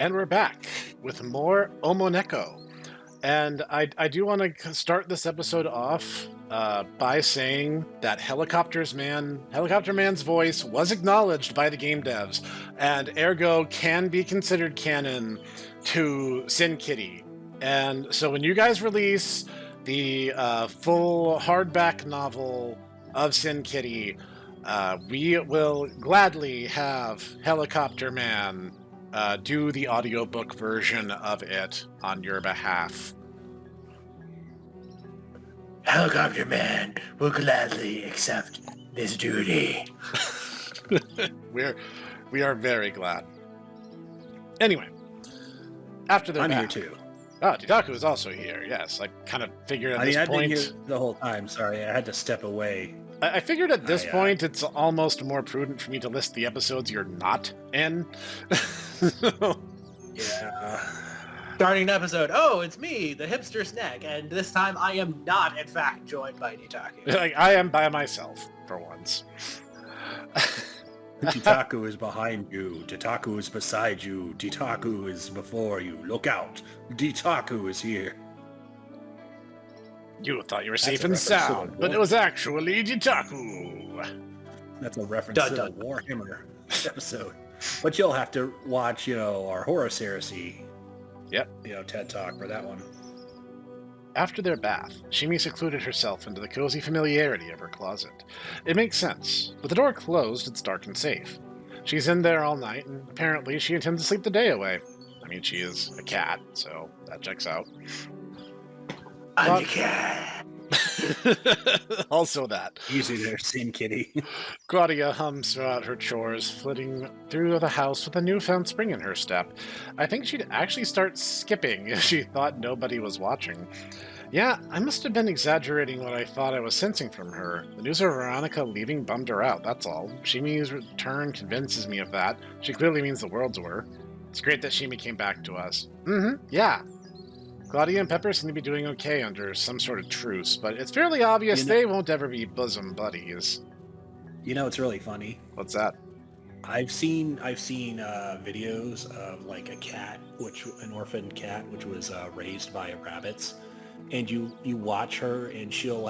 And we're back with more OmOneko. And I do want to start this episode off by saying that Helicopter Man's voice was acknowledged by the game devs, and ergo can be considered canon to Sin Kitty. And so when you guys release the full hardback novel of Sin Kitty, we will gladly have Helicopter Man do the audiobook version of it on your behalf. Helicopter Man will gladly accept this duty. We are very glad. Anyway, after the I'm here too. Oh, Didaku is also here. Yes, I kind of figured at this point. I've been here the whole time. Sorry, I had to step away. I figured at this point it's almost more prudent for me to list the episodes you're not in. Yeah. Starting episode. Oh, it's me, the Hipster Snek, and this time I am not, in fact, joined by Didaku. Like, I am by myself for once. Titaku is behind you. Titaku is beside you. Titaku is before you. Look out. Titaku is here. You thought you were safe and sound, but it was actually Didaku. That's a reference to the Warhammer episode. But you'll have to watch, our horror series. Yep. TED Talk for that one. After their bath, Shimi secluded herself into the cozy familiarity of her closet. It makes sense. With the door closed, it's dark and safe. She's in there all night, and apparently she intends to sleep the day away. I mean, she is a cat, so that checks out. I'm the cat. Also that. Easy there, Sin Kitty. Clawdia hums throughout her chores, flitting through the house with a newfound spring in her step. I think she'd actually start skipping if she thought nobody was watching. Yeah, I must have been exaggerating what I thought I was sensing from her. The news of Veronica leaving bummed her out, that's all. Shimi's return convinces me of that. She clearly means the world to her. It's great that Shimi came back to us. Yeah. Clawdia and Pepper seem to be doing okay under some sort of truce, but it's fairly obvious they won't ever be bosom buddies. It's really funny. What's that? I've seen videos of like a cat, an orphan cat, which was raised by rabbits, and you watch her and she'll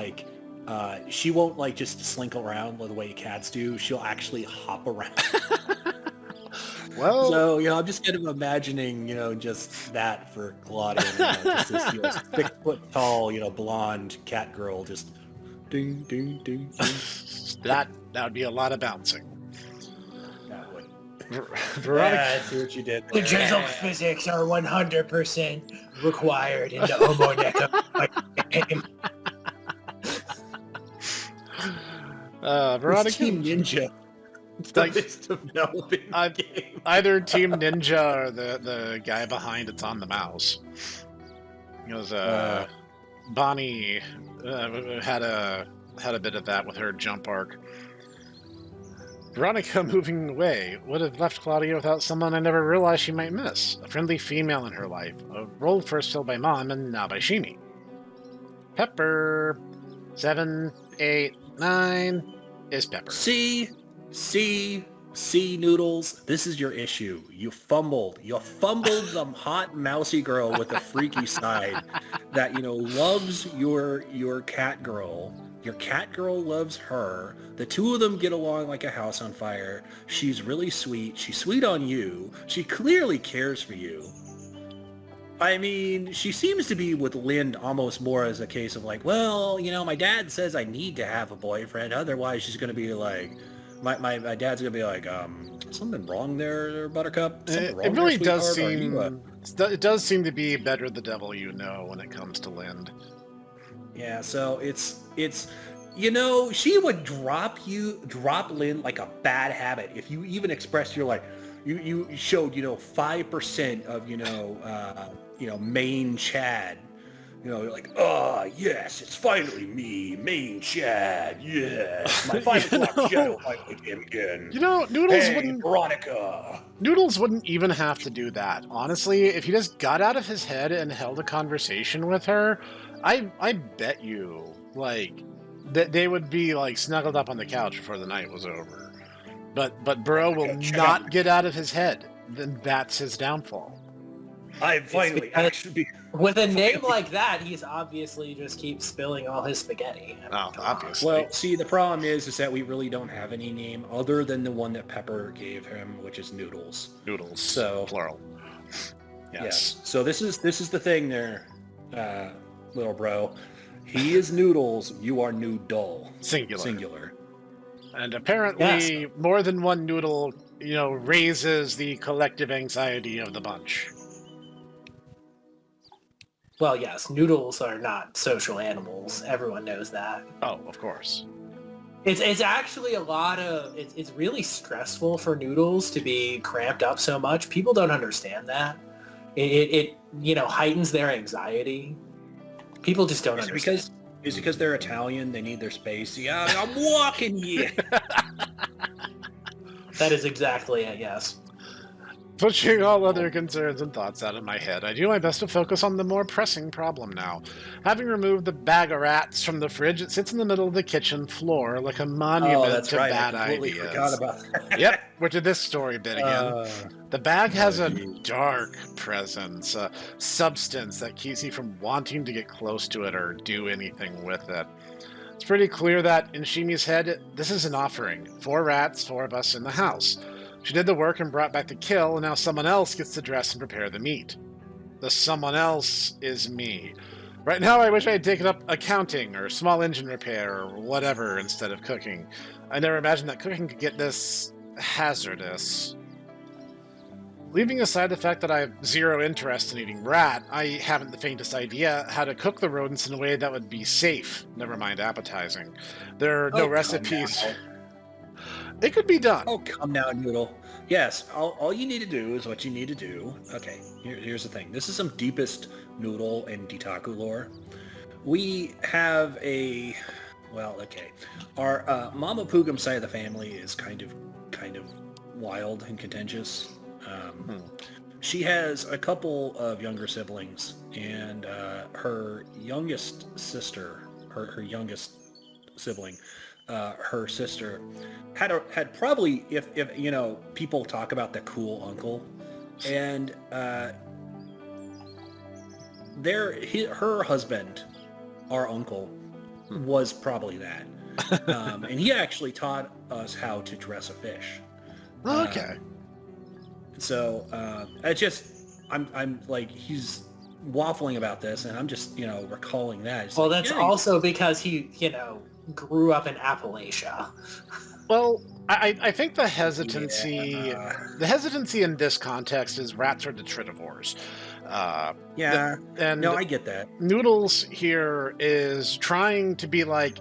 she won't just slink around the way cats do. She'll actually hop around. Well, so I'm just kind of imagining just that for Clawdia, just this 6 foot tall blonde cat girl just ding ding ding ding. that would be a lot of bouncing. That would. Veronica, I see what you did there. The gentle physics are 100% required in the OmOneko game. Veronica, Team Ninja. Developing game. Either Team Ninja or the guy behind it's on the mouse. Because Bonnie had a bit of that with her jump arc. Veronica moving away would have left Clawdia without someone I never realized she might miss. A friendly female in her life. A role first filled by Mom and now by Shimi. Pepper. 7, 8, 9 is Pepper. See, Noodles, this is your issue. You fumbled the hot mousy girl with a freaky side that, loves your cat girl. Your cat girl loves her. The two of them get along like a house on fire. She's really sweet. She's sweet on you. She clearly cares for you. I mean, she seems to be with Lind almost more as a case of my dad says I need to have a boyfriend. Otherwise, she's going to be like... My dad's gonna be like, something wrong there, Buttercup? Something wrong it really there, does sweetheart? seem... It does seem to be better the devil you know when it comes to Lind. Yeah, so it's she would drop Lind like a bad habit if you even expressed your you showed 5% of main Chad. You're like, oh, yes, it's finally me, main Chad, yes. My 5 o'clock shadow finally came again. Noodles wouldn't even have to do that. Honestly, if he just got out of his head and held a conversation with her, I bet you, that they would be, snuggled up on the couch before the night was over. But Bro will not get out of his head. then that's his downfall. I finally because- actually. With a name like that, he's obviously just keeps spilling all his spaghetti. Oh, obviously. Well, see, the problem is that we really don't have any name other than the one that Pepper gave him, which is Noodles. Noodles. So plural. Yes. So this is the thing there, little bro. He is Noodles. You are Noodle. Singular. And apparently, more than one noodle, raises the collective anxiety of the bunch. Well, yes, noodles are not social animals. Everyone knows that. Oh, of course. It's actually a lot of... It's really stressful for noodles to be cramped up so much. People don't understand that. It heightens their anxiety. People just don't understand. Is it because they're Italian? They need their space. Yeah, I'm walking here. That is exactly it, yes. Pushing all other concerns and thoughts out of my head, I do my best to focus on the more pressing problem now. Having removed the bag of rats from the fridge, it sits in the middle of the kitchen floor like a monument to bad I completely ideas. forgot about that. Yep, we're to this story bit again. The bag has a dark presence, a substance that keeps you from wanting to get close to it or do anything with it. It's pretty clear that in Shimi's head, this is an offering. 4 rats, 4 of us in the house. She did the work and brought back the kill, and now someone else gets to dress and prepare the meat. The someone else is me. Right now, I wish I had taken up accounting or small engine repair or whatever instead of cooking. I never imagined that cooking could get this hazardous. Leaving aside the fact that I have zero interest in eating rat, I haven't the faintest idea how to cook the rodents in a way that would be safe, never mind appetizing. There are no recipes. It could be done. Oh, come now, Noodle. Yes, all you need to do is what you need to do. Okay, here's the thing. This is some deepest Noodle and Ditaku lore. We have our Mama Pugum side of the family is kind of wild and contentious. She has a couple of younger siblings, and her youngest sister, her youngest sibling, her sister had probably, if people talk about the cool uncle, and her husband, our uncle, was probably that, and he actually taught us how to dress a fish. Okay. So I'm like, he's waffling about this, and I'm just recalling that. It's Well, like, that's also because he grew up in Appalachia. Well, I think the hesitancy in this context is rats are detritivores. And I get that. Noodles here is trying to be like,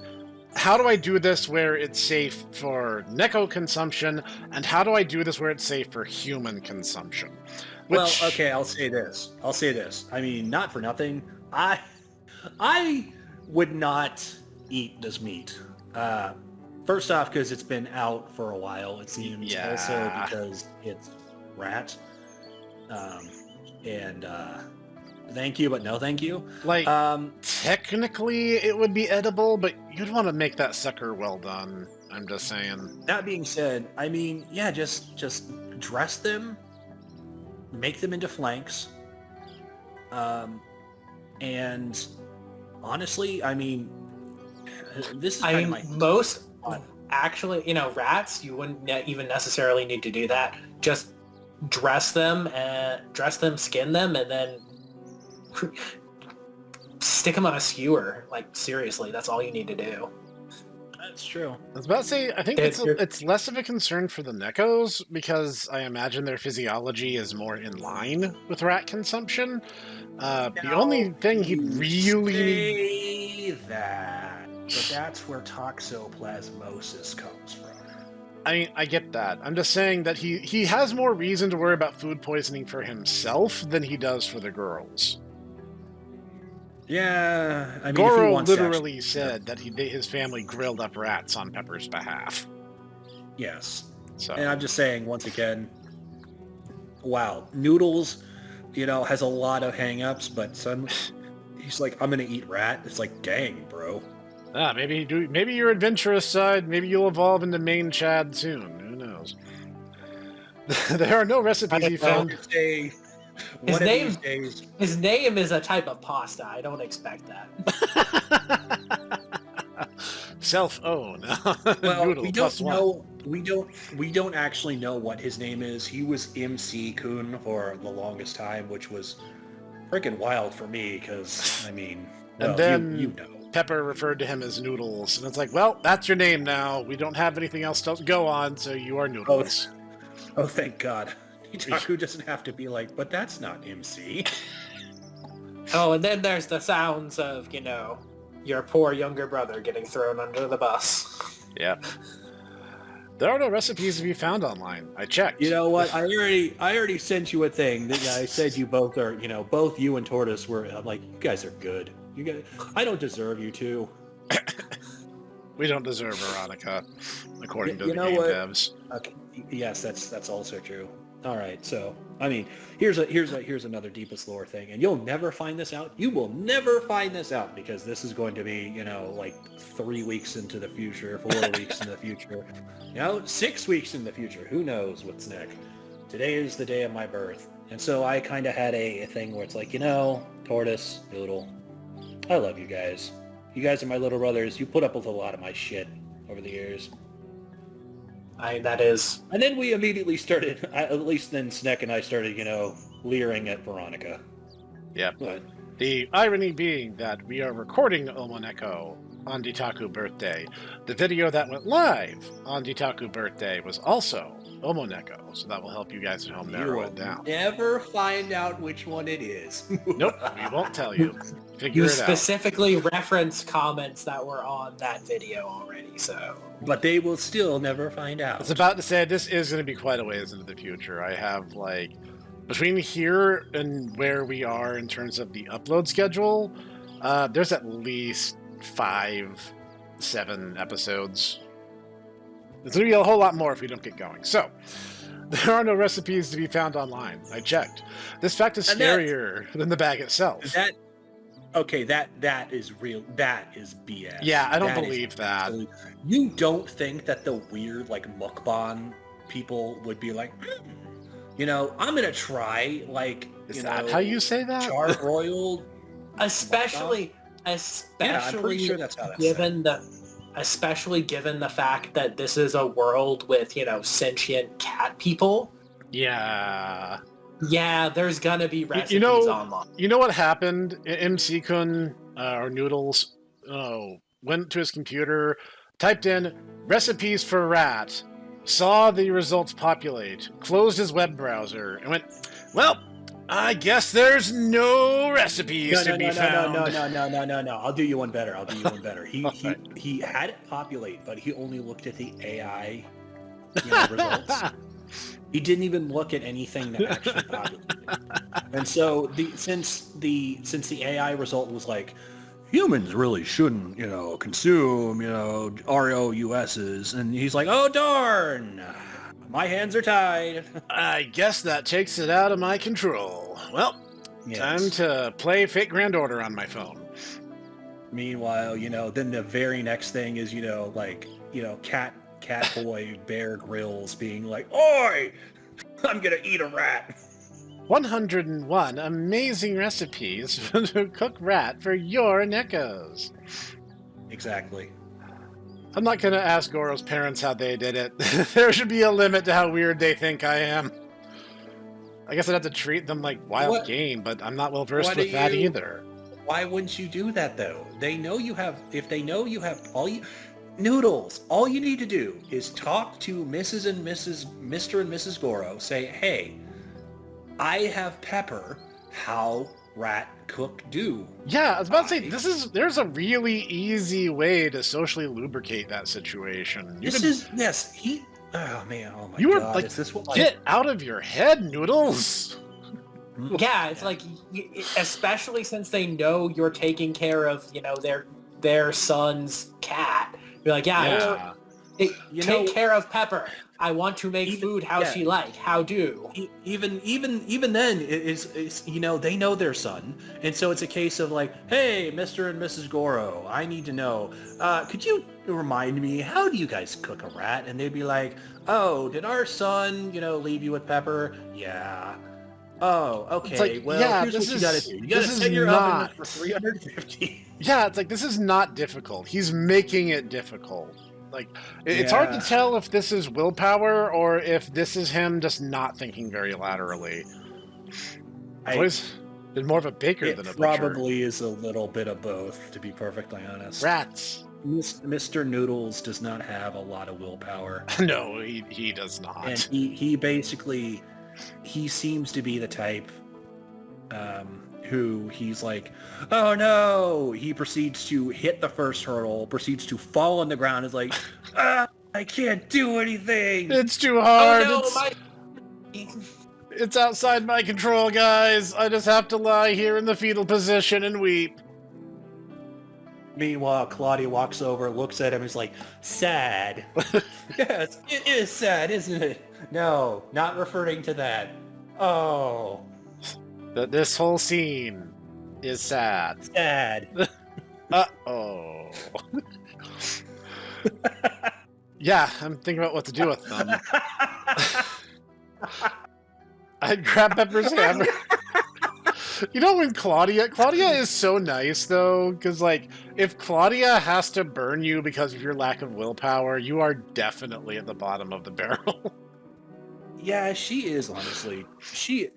how do I do this where it's safe for neko consumption, and how do I do this where it's safe for human consumption? Well, okay, I'll say this. I mean, not for nothing. I would not eat this meat. First off, because it's been out for a while, it seems. Yeah. Also because it's rat. Thank you, but no thank you. Like, technically it would be edible, but you'd want to make that sucker well done. I'm just saying. That being said, I mean, yeah, just dress them, make them into flanks, and honestly, I mean, this is kind of my... most actually, rats, you wouldn't even necessarily need to do that. Just dress them, skin them, and then stick them on a skewer. Like, seriously, that's all you need to do. That's true. I was about to say, I think it's less of a concern for the nekos, because I imagine their physiology is more in line with rat consumption. The only thing he'd really need... that, but that's where toxoplasmosis comes from. I mean, I get that. I'm just saying that he has more reason to worry about food poisoning for himself than he does for the girls. Yeah, I mean, Goro literally said that his family grilled up rats on Pepper's behalf. Yes. So, and I'm just saying, once again, wow, Noodles, has a lot of hang-ups, but he's like, I'm gonna eat rat. It's like, dang, bro. Maybe your adventurous side, maybe you'll evolve into main Chad soon. Who knows? There are no recipes he found. His name is a type of pasta. I don't expect that. Self-own. Well, Noodle we plus don't one. know. We don't actually know what his name is. He was MC Kun for the longest time, which was freaking wild for me because I mean, well, And then you know. Pepper referred to him as Noodles, and it's like, well, that's your name now. We don't have anything else to go on, so you are Noodles. Oh, thank God. Itaku doesn't have to be like, but that's not MC. Oh, and then there's the sounds of, your poor younger brother getting thrown under the bus. Yep. There are no recipes to be found online. I checked. You know what? I already sent you a thing. I said you both are, both you and Tortoise were. I'm like, you guys are good. You guys, I don't deserve you two. We don't deserve Veronica, according to the game devs. Okay. Yes, that's also true. All right, so I mean, here's another deepest lore thing, and you'll never find this out. You will never find this out because this is going to be, like 3 weeks into the future, 4 weeks in the future, 6 weeks in the future. Who knows what's next? Today is the day of my birth, and so I kind of had a thing where it's like, Tortoise, Noodle, I love you guys. You guys are my little brothers. You put up with a lot of my shit over the years. And then we immediately started, at least then Snek and I started, leering at Veronica. Yeah. But The irony being that we are recording OmOneko on Ditaku birthday. The video that went live on Ditaku birthday was also OmOneko, so that will help you guys at home narrow it down. Never find out which one it is. Nope, we won't tell you. Figure you it out. specifically reference comments that were on that video already, so... But they will still never find out. I was about to say, this is going to be quite a ways into the future. I have, between here and where we are in terms of the upload schedule, there's at least 5-7 episodes. There's going to be a whole lot more if we don't get going. So, there are no recipes to be found online. I checked. This fact is scarier than the bag itself. That is real. That is BS. Yeah, I don't believe that. You don't think that the weird, mukbang people would be like, I'm going to try, is that how you say that? Charbroiled. Especially I'm pretty sure that's how that's especially given the fact that this is a world with, sentient cat people. Yeah. Yeah, there's gonna be recipes online. You know what happened? MC-kun, or Noodles, went to his computer, typed in recipes for rat, saw the results populate, closed his web browser, and went, well, I guess there's no recipes to be found. No. I'll do you one better. He had it populate, but he only looked at the AI results. He didn't even look at anything that actually populated. And so since the AI result was like, humans really shouldn't, consume, ROUSs, and he's like, oh darn, my hands are tied. I guess that takes it out of my control. Well, time to play Fate Grand Order on my phone. Meanwhile, then the very next thing is, Cat Boy Bear Grylls being like, oi, I'm gonna eat a rat. 101 amazing recipes to cook rat for your nekos. Exactly. I'm not gonna ask Goro's parents how they did it. There should be a limit to how weird they think I am. I guess I'd have to treat them like wild game, but I'm not well versed with that either. Why wouldn't you do that though? They know you have, Noodles, all you need to do is talk to Mr. and Mrs. Goro, say, hey, I have pepper, how rat cook do? Yeah, I was about to say, there's a really easy way to socially lubricate that situation. Oh man, oh my you God. Were is this what, get out of your head, Noodles! Yeah, it's especially since they know you're taking care of, their son's cat. You're like, take care of Pepper. I want to make food how she like. How do? Even then, is they know their son, and so it's a case of like, hey, Mr. and Mrs. Goro, I need to know. Could you remind me, how do you guys cook a rat? And they'd be like, oh, did our son, leave you with Pepper? Yeah. Oh, okay. It's like, well, yeah, here's what you gotta do. You gotta this set is your oven not for 350. Yeah, it's like, this is not difficult. He's making it difficult. Like, it's hard to tell if this is willpower or if this is him just not thinking very laterally. I've always been more of a baker than a butcher. It probably is a little bit of both, to be perfectly honest. Rats. Mr. Noodles does not have a lot of willpower. No, he does not. And he basically, he seems to be the type who he's like, oh no, he proceeds to hit the first hurdle, proceeds to fall on the ground, is like, I can't do anything. It's too hard. Oh no, It's outside my control, guys. I just have to lie here in the fetal position and weep. Meanwhile, Clawdia walks over, looks at him, and is like, sad. Yes, it is sad, isn't it? No, not referring to that. Oh. This whole scene is sad. Sad. Uh-oh. Yeah, I'm thinking about what to do with them. I'd grab Pepper's hammer. You know, when Clawdia is so nice, though, because, like, if Clawdia has to burn you because of your lack of willpower, you are definitely at the bottom of the barrel. Yeah, she is, honestly.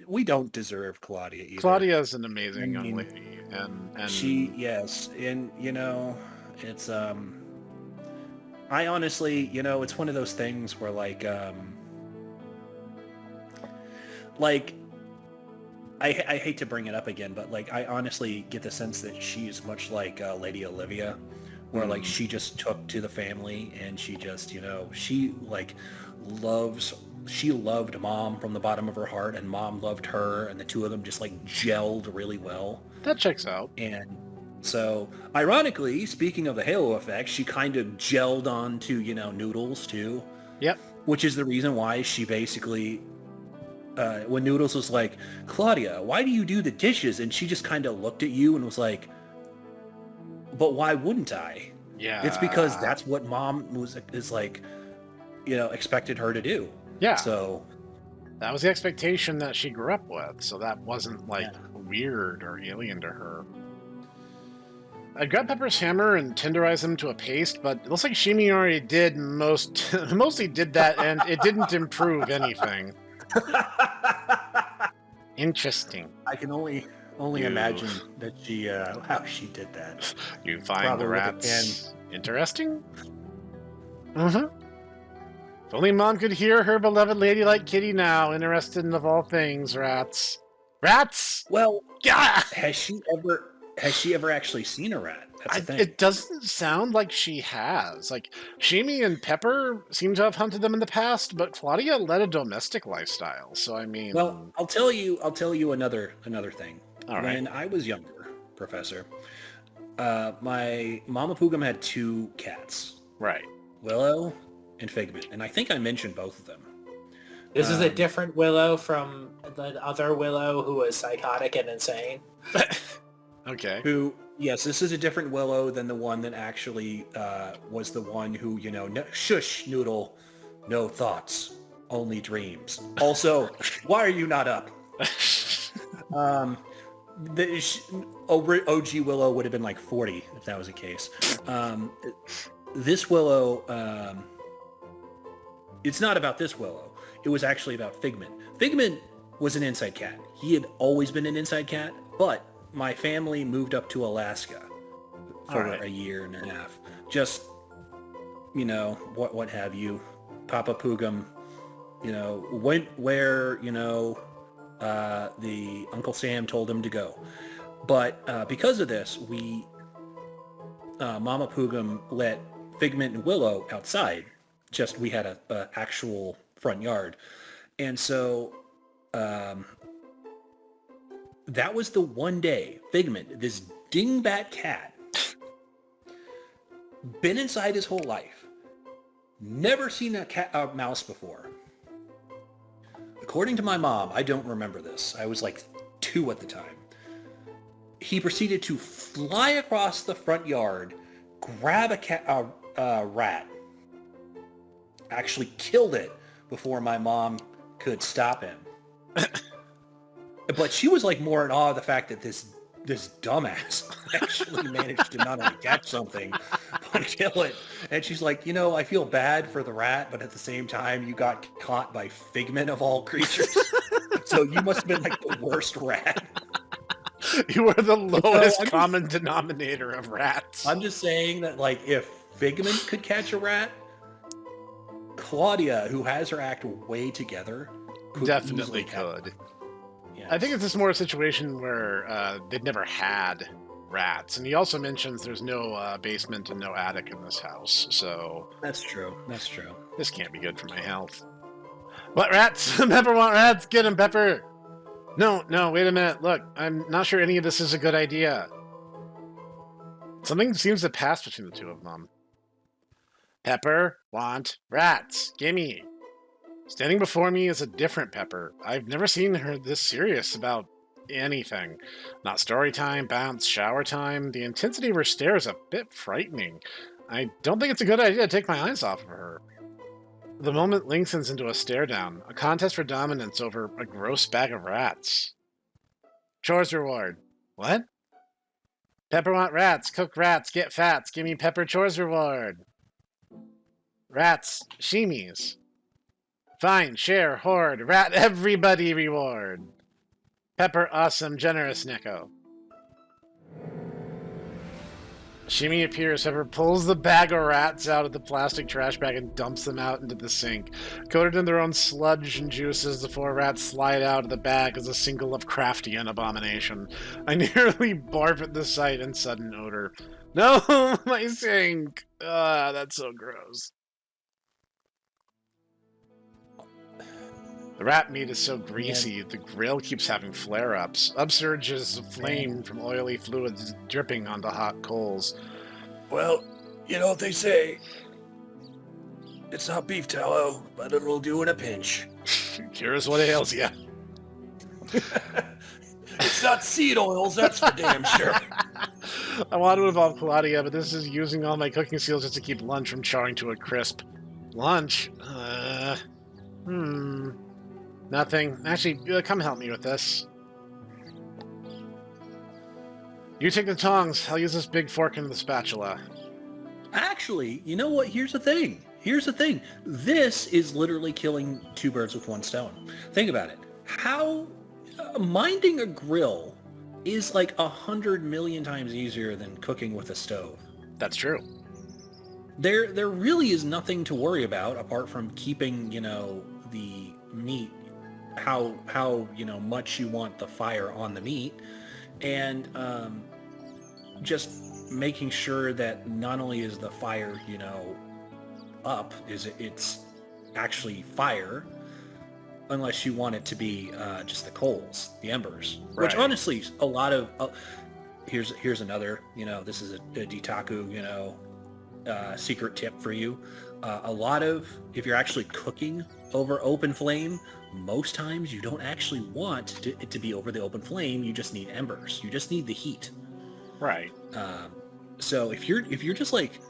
We don't deserve Clawdia either. Clawdia is an amazing young lady, and she, yes, and, it's, I honestly, it's one of those things where, like, I hate to bring it up again, but, like, I honestly get the sense that she's much like Lady Olivia, where, like, she just took to the family, and she just, she, like, she loved Mom from the bottom of her heart, and Mom loved her, and the two of them just, like, gelled really well. That checks out. And so, ironically, speaking of the halo effect, she kind of gelled onto, Noodles, too. Yep. Which is the reason why she basically... when Noodles was like, Clawdia, why do you do the dishes? And she just kind of looked at you and was like, but why wouldn't I? Yeah. It's because that's what Mom is like, expected her to do. Yeah. So that was the expectation that she grew up with. So that wasn't like weird or alien to her. I grabbed Pepper's hammer and tenderized him to a paste, but it looks like Shimi already did mostly did that, and it didn't improve anything. Interesting. I can only imagine that she how she did that. You find the rats interesting? Mm-hmm. If only Mom could hear her beloved ladylike kitty now, interested in of all things, rats. Rats! Well, Gah! has she ever actually seen a rat? That's the thing. It doesn't sound like she has. Like, Shimi and Pepper seem to have hunted them in the past, but Clawdia led a domestic lifestyle. So I mean, well, I'll tell you another thing. All right. When I was younger, Professor, my Mama Pugum had two cats. Right. Willow and Figment, and I think I mentioned both of them. This is a different Willow from the other Willow who was psychotic and insane. Okay. Yes, this is a different Willow than the one that actually was the one who, shush, Noodle, no thoughts, only dreams. Also, why are you not up? The OG Willow would have been like 40 if that was the case. This Willow, it's not about this Willow. It was actually about Figment. Figment was an inside cat. He had always been an inside cat, but my family moved up to Alaska for a year and a half. Just, what have you. Papa Pugum, went where, the Uncle Sam told him to go. But because of this, Mama Pugum let Figment and Willow outside. Just we had a actual front yard. And so that was the one day Figment, this dingbat cat, been inside his whole life, never seen a mouse before. According to my mom, I don't remember this. I was like 2 at the time. He proceeded to fly across the front yard, grab rat. Actually killed it before my mom could stop him. But she was like more in awe of the fact that this dumbass actually managed to not only catch something, but kill it. And she's like, I feel bad for the rat, but at the same time, you got caught by Figment of all creatures. So you must have been like the worst rat. You were the lowest common denominator of rats. I'm just saying that, like, if Figment could catch a rat, Clawdia, who has her act way together, definitely could. Yes. I think it's just more a situation where they've never had rats. And he also mentions there's no basement and no attic in this house, so... That's true. That's true. This can't be good for my health. What rats? Pepper want rats? Get him, Pepper! No, wait a minute. Look, I'm not sure any of this is a good idea. Something seems to pass between the two of them. Pepper want rats. Gimme. Standing before me is a different Pepper. I've never seen her this serious about anything. Not story time, bounce, shower time. The intensity of her stare is a bit frightening. I don't think it's a good idea to take my eyes off of her. The moment lengthens into a stare down, a contest for dominance over a gross bag of rats. Chores reward. What? Pepper want rats, cook rats, get fats, give me Pepper chores reward. Rats, sheemies. Fine, share, hoard, rat everybody reward. Pepper awesome, generous neko. Shimmy appears. Pepper pulls the bag of rats out of the plastic trash bag and dumps them out into the sink. Coated in their own sludge and juices, the 4 rats slide out of the bag as a single of Craftian abomination. I nearly barf at the sight and sudden odor. No, my sink! Ah, that's so gross. The rat meat is so greasy, the grill keeps having flare-ups. Upsurges of flame from oily fluids dripping onto hot coals. Well, you know what they say. It's not beef tallow, but it'll do in a pinch. Cures what ails ya. It's not seed oils, that's for damn sure. I want to involve Clawdia, but this is using all my cooking skills just to keep lunch from charring to a crisp. Lunch? Nothing. Actually, come help me with this. You take the tongs. I'll use this big fork and the spatula. Actually, you know what? Here's the thing. This is literally killing 2 birds with 1 stone. Think about it. How minding a grill is like 100 million times easier than cooking with a stove. That's true. There really is nothing to worry about apart from keeping, the meat how much you want the fire on the meat, and just making sure that not only is the fire up, it's actually fire, unless you want it to be just the coals, the embers, right. Which honestly a lot of here's another this is a Ditaku secret tip for you. A lot of, if you're actually cooking over open flame, most times you don't actually want it to be over the open flame. You just need embers. You just need the heat. Right. So if you're just like,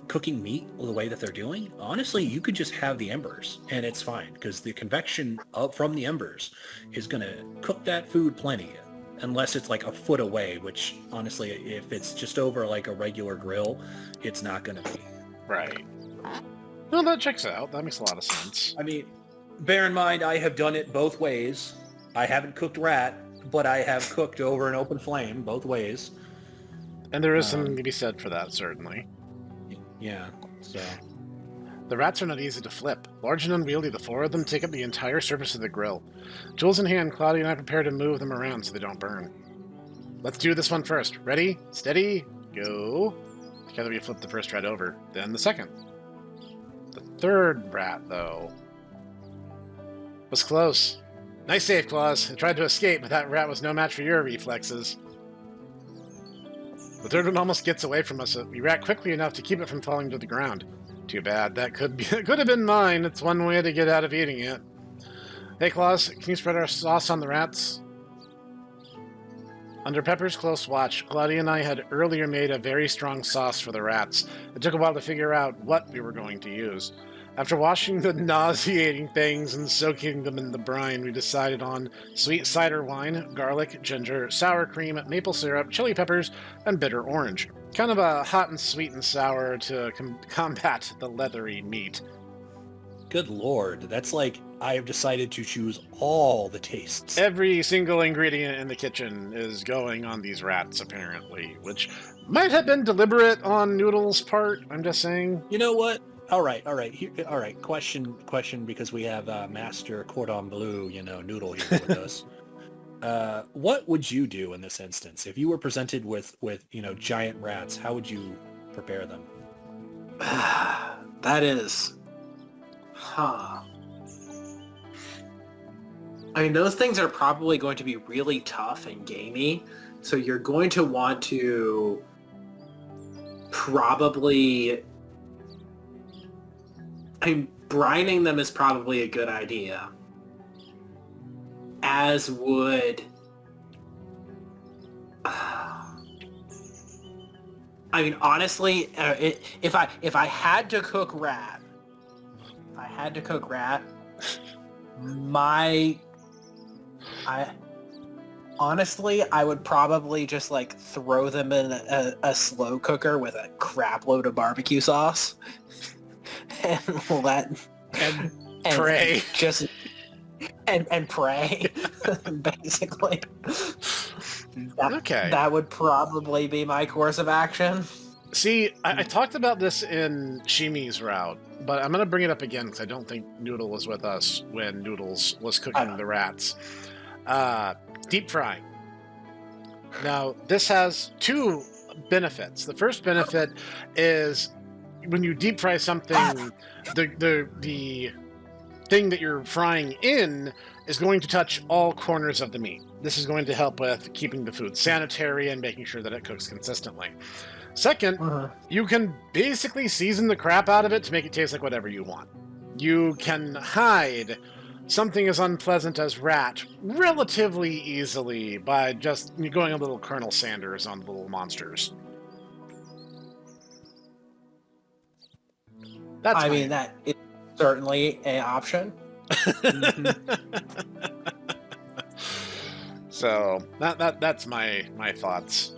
cooking meat the way that they're doing, honestly, you could just have the embers and it's fine, because the convection from the embers is going to cook that food plenty, unless it's like a foot away, which honestly, if it's just over like a regular grill, it's not going to be. Right. Well, that checks out. That makes a lot of sense. I mean, bear in mind, I have done it both ways. I haven't cooked rat, but I have cooked over an open flame both ways. And there is something to be said for that, certainly. Yeah, so... The rats are not easy to flip. Large and unwieldy, the 4 of them take up the entire surface of the grill. Tools in hand, Clawdia and I prepare to move them around so they don't burn. Let's do this one first. Ready? Steady? Go! Together we flip the first rat over, then the second. The 3rd rat, though, was close. Nice save, Claws. I tried to escape, but that rat was no match for your reflexes. The 3rd one almost gets away from us. We rat quickly enough to keep it from falling to the ground. Too bad. That could have been mine. It's one way to get out of eating it. Hey, Claws, can you spread our sauce on the rats? Under Pepper's close watch, Claudia and I had earlier made a very strong sauce for the rats. It took a while to figure out what we were going to use. After washing the nauseating things and soaking them in the brine, we decided on sweet cider wine, garlic, ginger, sour cream, maple syrup, chili peppers, and bitter orange. Kind of a hot and sweet and sour to combat the leathery meat. Good Lord, that's like I have decided to choose all the tastes. Every single ingredient in the kitchen is going on these rats, apparently, which might have been deliberate on Noodle's part, I'm just saying. You know what? All right. Question, because we have Master Cordon Bleu, Noodle here with us. What would you do in this instance if you were presented with giant rats? How would you prepare them? That is, I mean, those things are probably going to be really tough and gamey, so you're going to want to probably... I mean, brining them is probably a good idea. As would... I mean, honestly, if I had to cook rat, I would probably just like throw them in a slow cooker with a crap load of barbecue sauce and Pray. Just and pray, basically. Okay. That would probably be my course of action. See, I talked about this in Shimi's route, but I'm going to bring it up again because I don't think Noodle was with us when Noodles was cooking the rats. Deep frying. Now, this has two benefits. The first benefit is when you deep fry something, the thing that you're frying in is going to touch all corners of the meat. This is going to help with keeping the food sanitary and making sure that it cooks consistently. Second, you can basically season the crap out of it to make it taste like whatever you want. You can hide something as unpleasant as rat relatively easily by just going a little Colonel Sanders on the little monsters. I mean, that is certainly an option. So that's my thoughts.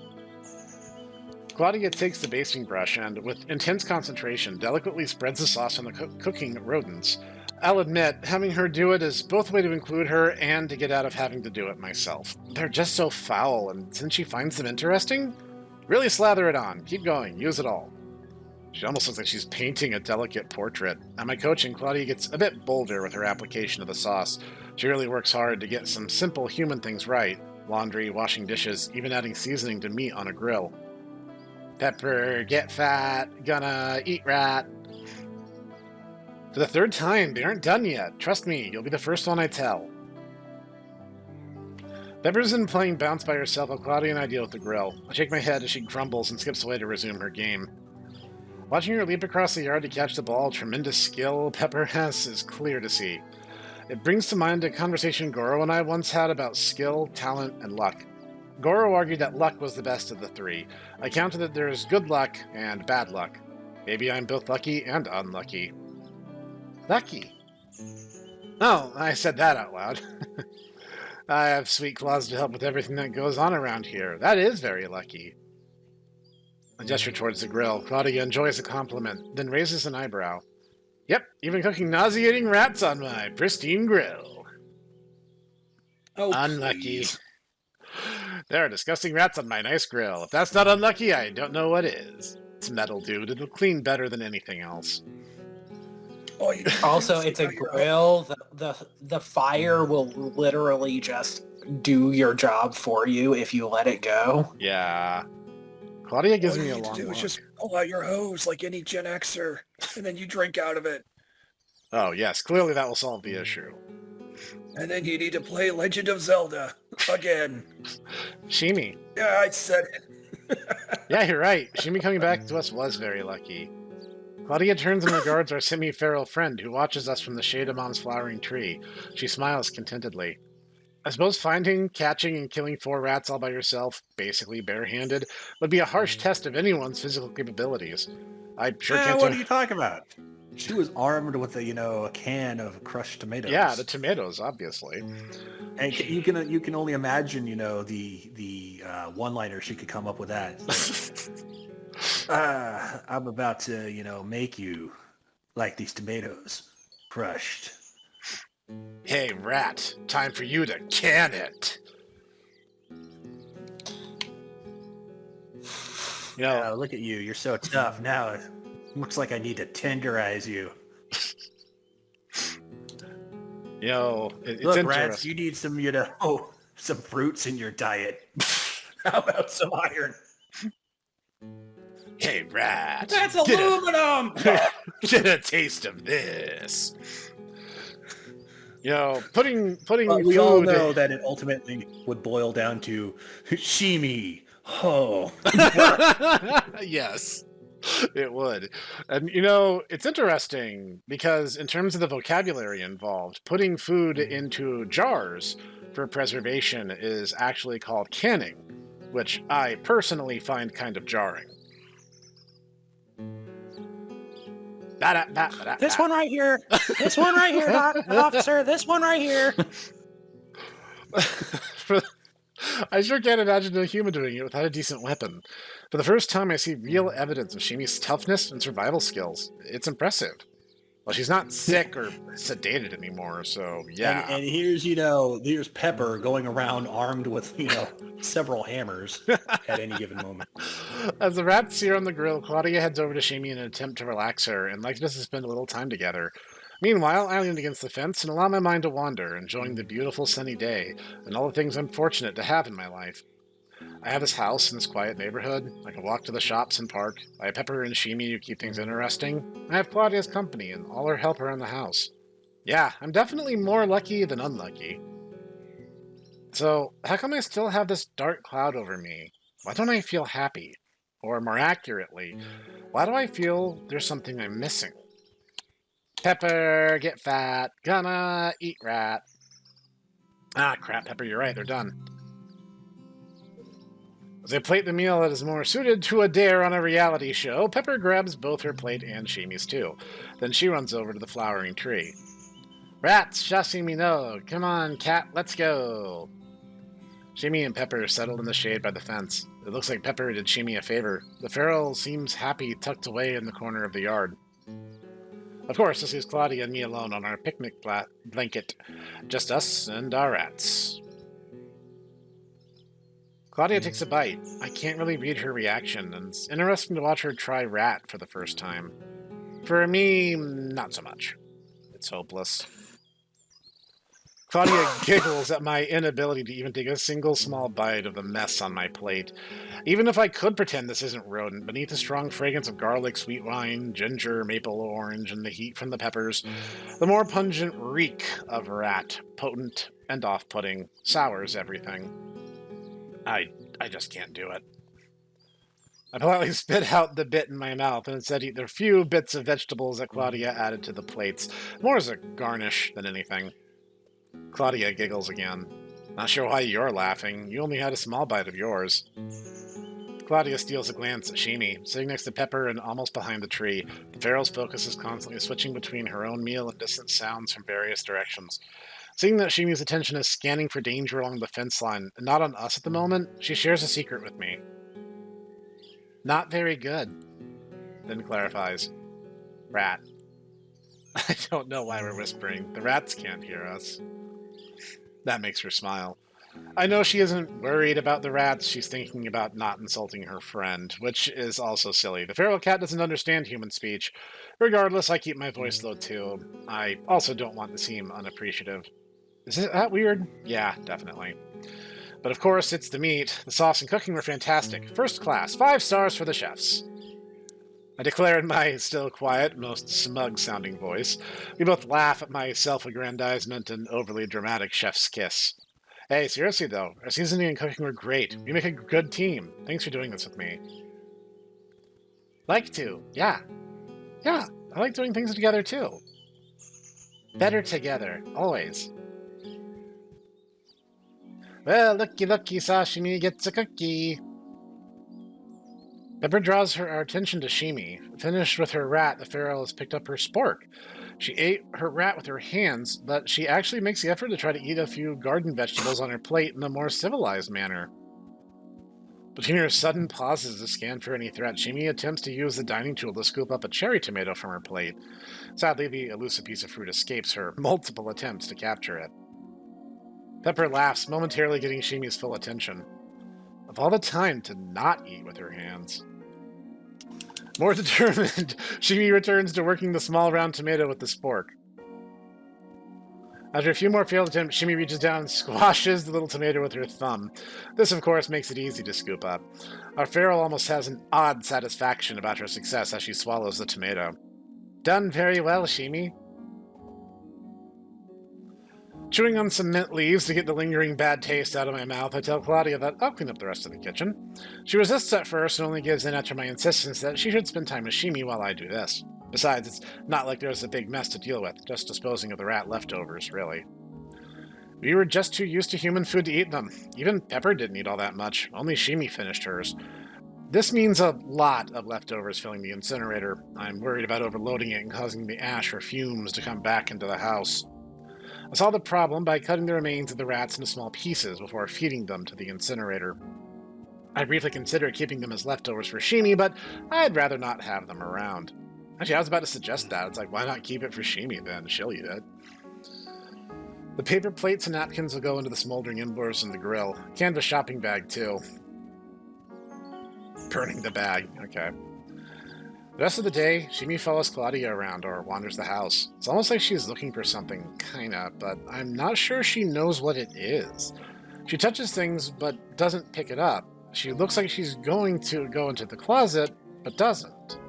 Clawdia takes the basting brush and, with intense concentration, delicately spreads the sauce on the cooking rodents. I'll admit, having her do it is both a way to include her and to get out of having to do it myself. They're just so foul, and since she finds them interesting, really slather it on. Keep going. Use it all. She almost looks like she's painting a delicate portrait. At my coaching, Clawdia gets a bit bolder with her application of the sauce. She really works hard to get some simple human things right. Laundry, washing dishes, even adding seasoning to meat on a grill. Pepper, get fat, gonna eat rat. For the third time, they aren't done yet. Trust me, you'll be the first one I tell. Pepper's in playing bounce by herself while Claudia and I deal with the grill. I shake my head as she grumbles and skips away to resume her game. Watching her leap across the yard to catch the ball, tremendous skill Pepper has is clear to see. It brings to mind a conversation Goro and I once had about skill, talent, and luck. Goro argued that luck was the best of the three. I counted that there's good luck and bad luck. Maybe I'm both lucky and unlucky. Lucky? Oh, I said that out loud. I have sweet claws to help with everything that goes on around here. That is very lucky. I gesture towards the grill. Claudia enjoys the compliment, then raises an eyebrow. Yep, even cooking nauseating rats on my pristine grill. Oh, unlucky. Please. There are disgusting rats on my nice grill. If that's not unlucky, I don't know what is. It's metal, dude. It'll clean better than anything else. Oh, Also, it's a grill. The fire will literally just do your job for you if you let it go. Yeah. Claudia gives me a long look. All you need to do is just pull out your hose like any Gen Xer, and then you drink out of it. Oh, yes. Clearly that will solve the issue. And then you need to play Legend of Zelda again. Shimi. Yeah, I said it. Yeah, you're right. Shimi coming back to us was very lucky. Claudia turns and regards our semi-feral friend who watches us from the shade of Mom's flowering tree. She smiles contentedly. I suppose finding, catching, and killing 4 rats all by yourself, basically barehanded, would be a harsh test of anyone's physical capabilities. I sure can't What do... are you talking about? She was armed with a can of crushed tomatoes. Yeah, the tomatoes, obviously. And you can only imagine, the one-liner she could come up with that. I'm about to, make you like these tomatoes, crushed. Hey, rat, time for you to can it. Look at you. You're so tough. Now it looks like I need to tenderize you. It's Look, interesting. rats, you need some, some fruits in your diet. How about some iron? Hey, rat. That's aluminum! Get a taste of this. Putting we food... all know that it ultimately would boil down to shimi. Oh. Yes, it would. And, it's interesting because in terms of the vocabulary involved, putting food into jars for preservation is actually called canning, which I personally find kind of jarring. This one right here. This one right here, officer. This one right here. I sure can't imagine a human doing it without a decent weapon. For the first time, I see real evidence of Shimi's toughness and survival skills. It's impressive. Well, she's not sick or sedated anymore, so yeah. And here's Pepper going around armed with, several hammers at any given moment. As the rats sear on the grill, Clawdia heads over to Shimi in an attempt to relax her and likes to spend a little time together. Meanwhile, I lean against the fence and allow my mind to wander, enjoying the beautiful sunny day and all the things I'm fortunate to have in my life. I have this house in this quiet neighborhood. I can walk to the shops and park. I have Pepper and Shimi who keep things interesting. I have Claudia's company and all her help around the house. Yeah, I'm definitely more lucky than unlucky. So, how come I still have this dark cloud over me? Why don't I feel happy? Or more accurately, why do I feel there's something I'm missing? Pepper, get fat, gonna eat rat. Ah, crap, Pepper, you're right, they're done. As I plate the meal that is more suited to a dare on a reality show, Pepper grabs both her plate and Shimi's too. Then she runs over to the flowering tree. Rats, shashimi no. Come on, cat, let's go. Shimi and Pepper settled in the shade by the fence. It looks like Pepper did Shimi a favor. The feral seems happy tucked away in the corner of the yard. Of course, this is Clawdia and me alone on our picnic blanket. Just us and our rats. Clawdia takes a bite. I can't really read her reaction, and it's interesting to watch her try rat for the first time. For me, not so much. It's hopeless. Clawdia giggles at my inability to even take a single small bite of the mess on my plate. Even if I could pretend this isn't rodent, beneath the strong fragrance of garlic, sweet wine, ginger, maple orange, and the heat from the peppers, the more pungent reek of rat, potent and off-putting, sours everything. I just can't do it. I politely spit out the bit in my mouth and instead eat the few bits of vegetables that Clawdia added to the plates, more as a garnish than anything. Clawdia giggles again. Not sure why you're laughing. You only had a small bite of yours. Clawdia steals a glance at Shimi, sitting next to Pepper and almost behind the tree. The feral's focus is constantly switching between her own meal and distant sounds from various directions. Seeing that Shimi's attention is scanning for danger along the fence line, and not on us at the moment, she shares a secret with me. Not very good, then clarifies. Rat. I don't know why we're whispering. The rats can't hear us. That makes her smile. I know she isn't worried about the rats, she's thinking about not insulting her friend, which is also silly. The feral cat doesn't understand human speech. Regardless, I keep my voice low too. I also don't want to seem unappreciative. Is that weird? Yeah, definitely. But of course, it's the meat. The sauce and cooking were fantastic. First class, 5 stars for the chefs. I declare in my still quiet, most smug-sounding voice. We both laugh at my self-aggrandizement and overly dramatic chef's kiss. Hey, seriously though, our seasoning and cooking were great. We make a good team. Thanks for doing this with me. Like to, yeah. Yeah, I like doing things together too. Better together, always. Well, looky, sashimi gets a cookie. Pepper draws our attention to Shimi. Finished with her rat, the feral has picked up her spork. She ate her rat with her hands, but she actually makes the effort to try to eat a few garden vegetables on her plate in a more civilized manner. Between her sudden pauses to scan for any threat, Shimi attempts to use the dining tool to scoop up a cherry tomato from her plate. Sadly, the elusive piece of fruit escapes her multiple attempts to capture it. Pepper laughs, momentarily getting Shimi's full attention. Of all the time to not eat with her hands. More determined, Shimi returns to working the small round tomato with the spork. After a few more failed attempts, Shimi reaches down and squashes the little tomato with her thumb. This, of course, makes it easy to scoop up. Our feral almost has an odd satisfaction about her success as she swallows the tomato. Done very well, Shimi. Chewing on some mint leaves to get the lingering bad taste out of my mouth, I tell Clawdia that I'll clean up the rest of the kitchen. She resists at first and only gives in after my insistence that she should spend time with Shimi while I do this. Besides, it's not like there's a big mess to deal with, just disposing of the rat leftovers, really. We were just too used to human food to eat them. Even Pepper didn't eat all that much. Only Shimi finished hers. This means a lot of leftovers filling the incinerator. I'm worried about overloading it and causing the ash or fumes to come back into the house. I solved the problem by cutting the remains of the rats into small pieces before feeding them to the incinerator. I briefly considered keeping them as leftovers for Shimi, but I'd rather not have them around. Actually, I was about to suggest that. It's like, why not keep it for Shimi then? She'll eat it. The paper plates and napkins will go into the smoldering embers in the grill. Canvas shopping bag, too. Burning the bag. Okay. The rest of the day, Shimi follows Clawdia around or wanders the house. It's almost like she's looking for something, kinda, but I'm not sure she knows what it is. She touches things, but doesn't pick it up. She looks like she's going to go into the closet, but doesn't.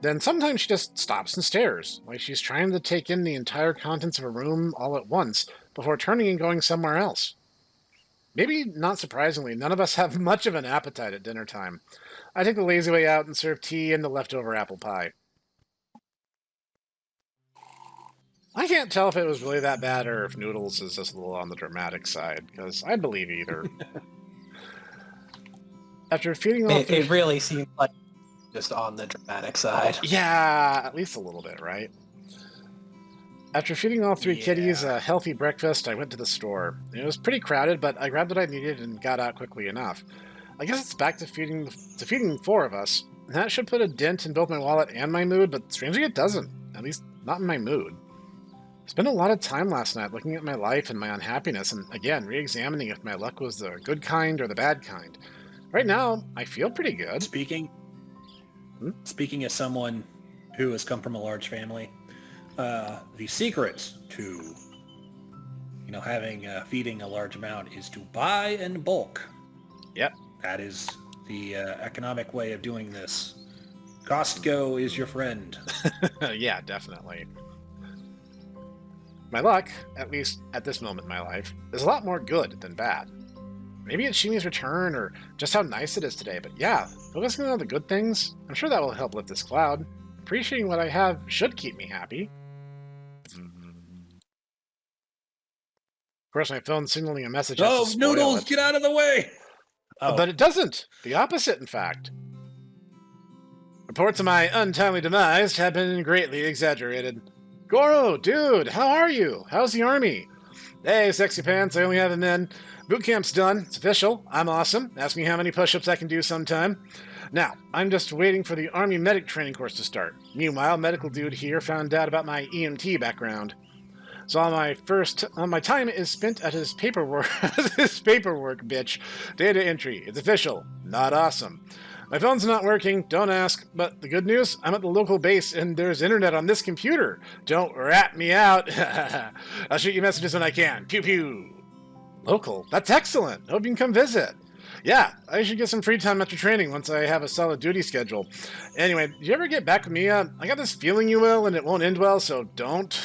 Then sometimes she just stops and stares, like she's trying to take in the entire contents of a room all at once, before turning and going somewhere else. Maybe, not surprisingly, none of us have much of an appetite at dinner time. I take the lazy way out and serve tea and the leftover apple pie. I can't tell if it was really that bad or if Noodles is just a little on the dramatic side, because I'd believe either. After feeding all it really seems like just on the dramatic side. Yeah, at least a little bit, right? After feeding all three kitties a healthy breakfast, I went to the store. It was pretty crowded, but I grabbed what I needed and got out quickly enough. I guess it's back to feeding four of us. That should put a dent in both my wallet and my mood, but strangely it doesn't. At least, not in my mood. I spent a lot of time last night looking at my life and my unhappiness, and again, re-examining if my luck was the good kind or the bad kind. Right now, I feel pretty good. Speaking as someone who has come from a large family, the secret to, feeding a large amount is to buy in bulk. Yep. That is the economic way of doing this. Costco is your friend. Yeah, definitely. My luck, at least at this moment in my life, is a lot more good than bad. Maybe it's Shimi's return or just how nice it is today, but yeah, focusing on the good things, I'm sure that will help lift this cloud. Appreciating what I have should keep me happy. Of course, my phone's signaling a message. Oh, Noodles, get out of the way! Oh. But it doesn't. The opposite, in fact. Reports of my untimely demise have been greatly exaggerated. Goro, dude, how are you? How's the army? Hey, sexy pants, I only have a men. Boot camp's done. It's official. I'm awesome. Ask me how many push-ups I can do sometime. Now, I'm just waiting for the Army medic training course to start. Meanwhile, medical dude here found out about my EMT background. So all my time is spent at his paperwork, bitch. Data entry. It's official. Not awesome. My phone's not working. Don't ask. But the good news, I'm at the local base and there's internet on this computer. Don't rat me out. I'll shoot you messages when I can. Pew pew. Local? That's excellent. Hope you can come visit. Yeah, I should get some free time after training once I have a solid duty schedule. Anyway, did you ever get back with me? I got this feeling you will, and it won't end well, so don't.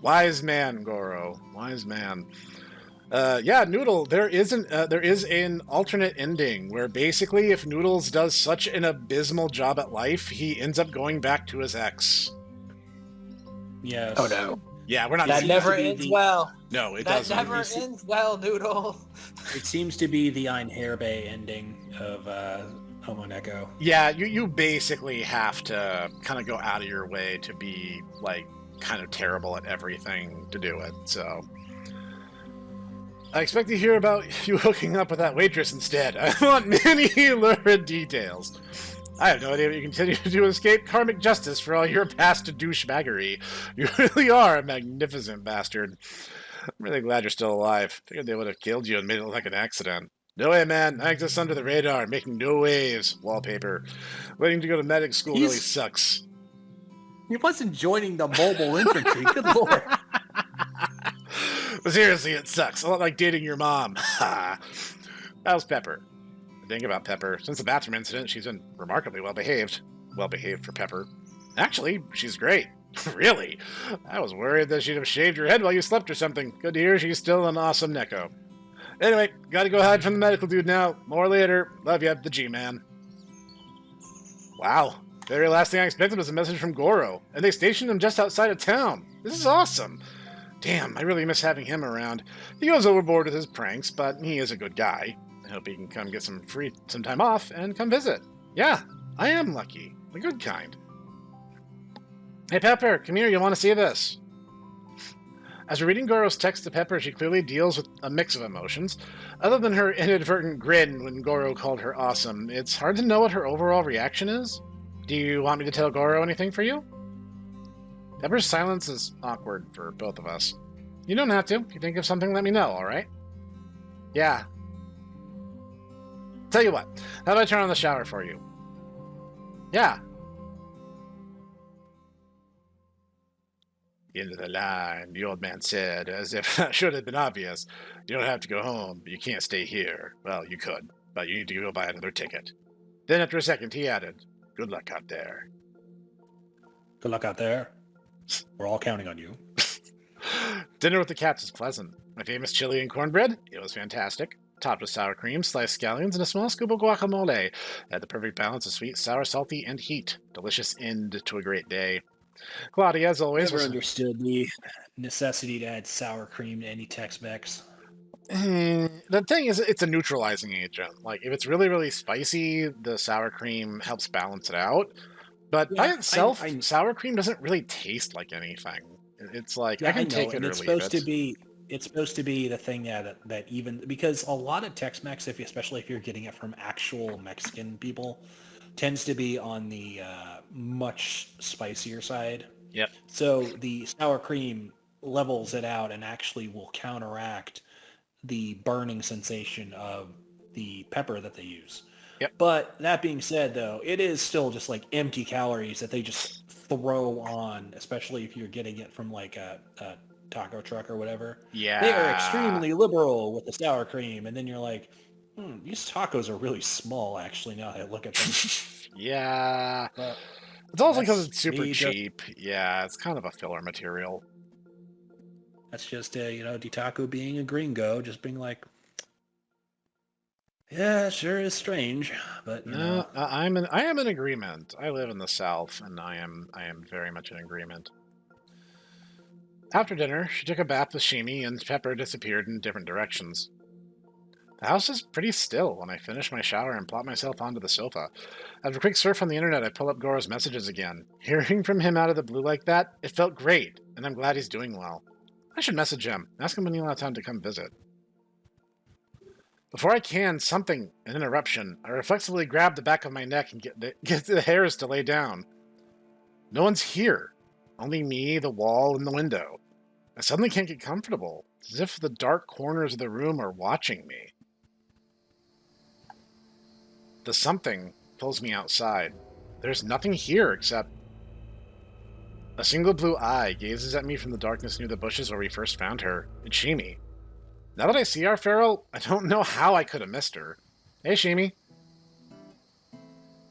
Wise man, Goro. Wise man. Yeah, Noodle, there is an alternate ending where basically if Noodles does such an abysmal job at life, he ends up going back to his ex. Yes. Oh no. Yeah, we're not. That seems never to be ends the- well. No, it That doesn't. never ends well, Noodle. It seems to be the Einherbe ending of OmOneko. Yeah, you basically have to kind of go out of your way to be like kind of terrible at everything to do it. So I expect to hear about you hooking up with that waitress instead. I want many lurid details. I have no idea what you continue to escape karmic justice for all your past douchebaggery. You really are a magnificent bastard. I'm really glad you're still alive. Figured they would have killed you and made it look like an accident. No way, man. I exist under the radar, making no waves. Wallpaper. Waiting to go to medic school really sucks. He wasn't joining the mobile infantry. Good lord. But seriously, it sucks. A lot like dating your mom. How's Pepper? Think about Pepper. Since the bathroom incident, she's been remarkably well behaved. Well behaved for Pepper. Actually, she's great. Really? I was worried that she'd have shaved your head while you slept or something. Good to hear she's still an awesome neko. Anyway, gotta go hide from the medical dude now. More later. Love ya, the G-Man. Wow. Very last thing I expected was a message from Goro, and they stationed him just outside of town. This is awesome. Damn, I really miss having him around. He goes overboard with his pranks, but he is a good guy. I hope he can come get some time off and come visit. Yeah, I am lucky. The good kind. Hey, Pepper, come here. You want to see this? As we're reading Goro's text to Pepper, she clearly deals with a mix of emotions. Other than her inadvertent grin when Goro called her awesome, it's hard to know what her overall reaction is. Do you want me to tell Goro anything for you? Pepper's silence is awkward for both of us. You don't have to. If you think of something, let me know, alright? Yeah. Tell you what, how about I turn on the shower for you? Yeah. End of the line, the old man said, as if that should have been obvious. You don't have to go home, but you can't stay here. Well, you could, but you need to go buy another ticket. Then after a second, he added, good luck out there. Good luck out there. We're all counting on you. Dinner with the cats was pleasant. My famous chili and cornbread, it was fantastic. Topped with sour cream, sliced scallions, and a small scoop of guacamole. Had the perfect balance of sweet, sour, salty, and heat. Delicious end to a great day. Clawdia, as always, Never understood the necessity to add sour cream to any Tex-Mex. The thing is, it's a neutralizing agent. Like, if it's really, really spicy, the sour cream helps balance it out. But by itself, sour cream doesn't really taste like anything. It's like, I can take it or leave it. It's supposed to be the thing that even, because a lot of Tex-Mex, especially if you're getting it from actual Mexican people, tends to be on the much spicier side. Yep. So the sour cream levels it out and actually will counteract the burning sensation of the pepper that they use. Yep. But that being said, though, it is still just like empty calories that they just throw on, especially if you're getting it from like a taco truck or whatever. Yeah. They are extremely liberal with the sour cream, and then you're like, these tacos are really small, actually, now that I look at them. Yeah. It's also because it's super cheap. Yeah, it's kind of a filler material. That's just, Taco being a gringo, just being like, yeah, it sure is strange, but no, I am in agreement. I live in the South, and I am very much in agreement. After dinner, she took a bath with Shimi, and Pepper disappeared in different directions. The house is pretty still when I finish my shower and plop myself onto the sofa. After a quick surf on the internet, I pull up Goro's messages again. Hearing from him out of the blue like that, it felt great, and I'm glad he's doing well. I should message him, ask him when he'll have time to come visit. Before I can, an interruption. I reflexively grab the back of my neck and get the hairs to lay down. No one's here. Only me, the wall, and the window. I suddenly can't get comfortable. It's as if the dark corners of the room are watching me. The something pulls me outside. There's nothing here except a single blue eye gazes at me from the darkness near the bushes where we first found her. It's Shimi. Now that I see our feral, I don't know how I could have missed her. Hey, Shimi.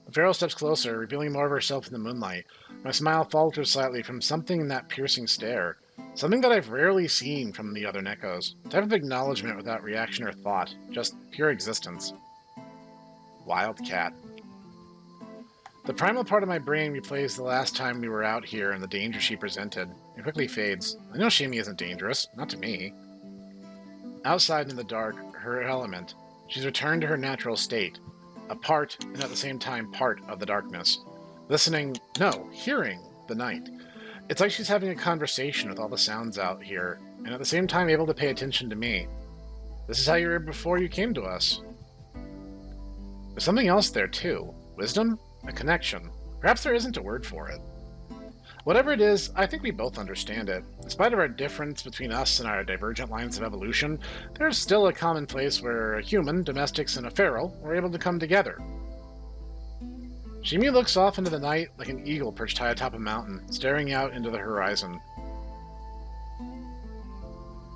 The feral steps closer, revealing more of herself in the moonlight. My smile falters slightly from something in that piercing stare. Something that I've rarely seen from the other nekos. A type of acknowledgement without reaction or thought. Just pure existence. Wild cat. The primal part of my brain replays the last time we were out here and the danger she presented. It quickly fades. I know Shimi isn't dangerous, not to me. Outside in the dark, her element, she's returned to her natural state, a part, and at the same time part of the darkness. Hearing the night. It's like she's having a conversation with all the sounds out here, and at the same time able to pay attention to me. This is how you were before you came to us. There's something else there, too. Wisdom? A connection. Perhaps there isn't a word for it. Whatever it is, I think we both understand it. In spite of our difference between us and our divergent lines of evolution, there's still a common place where a human, domestics, and a feral were able to come together. Shimi looks off into the night like an eagle perched high atop a mountain, staring out into the horizon.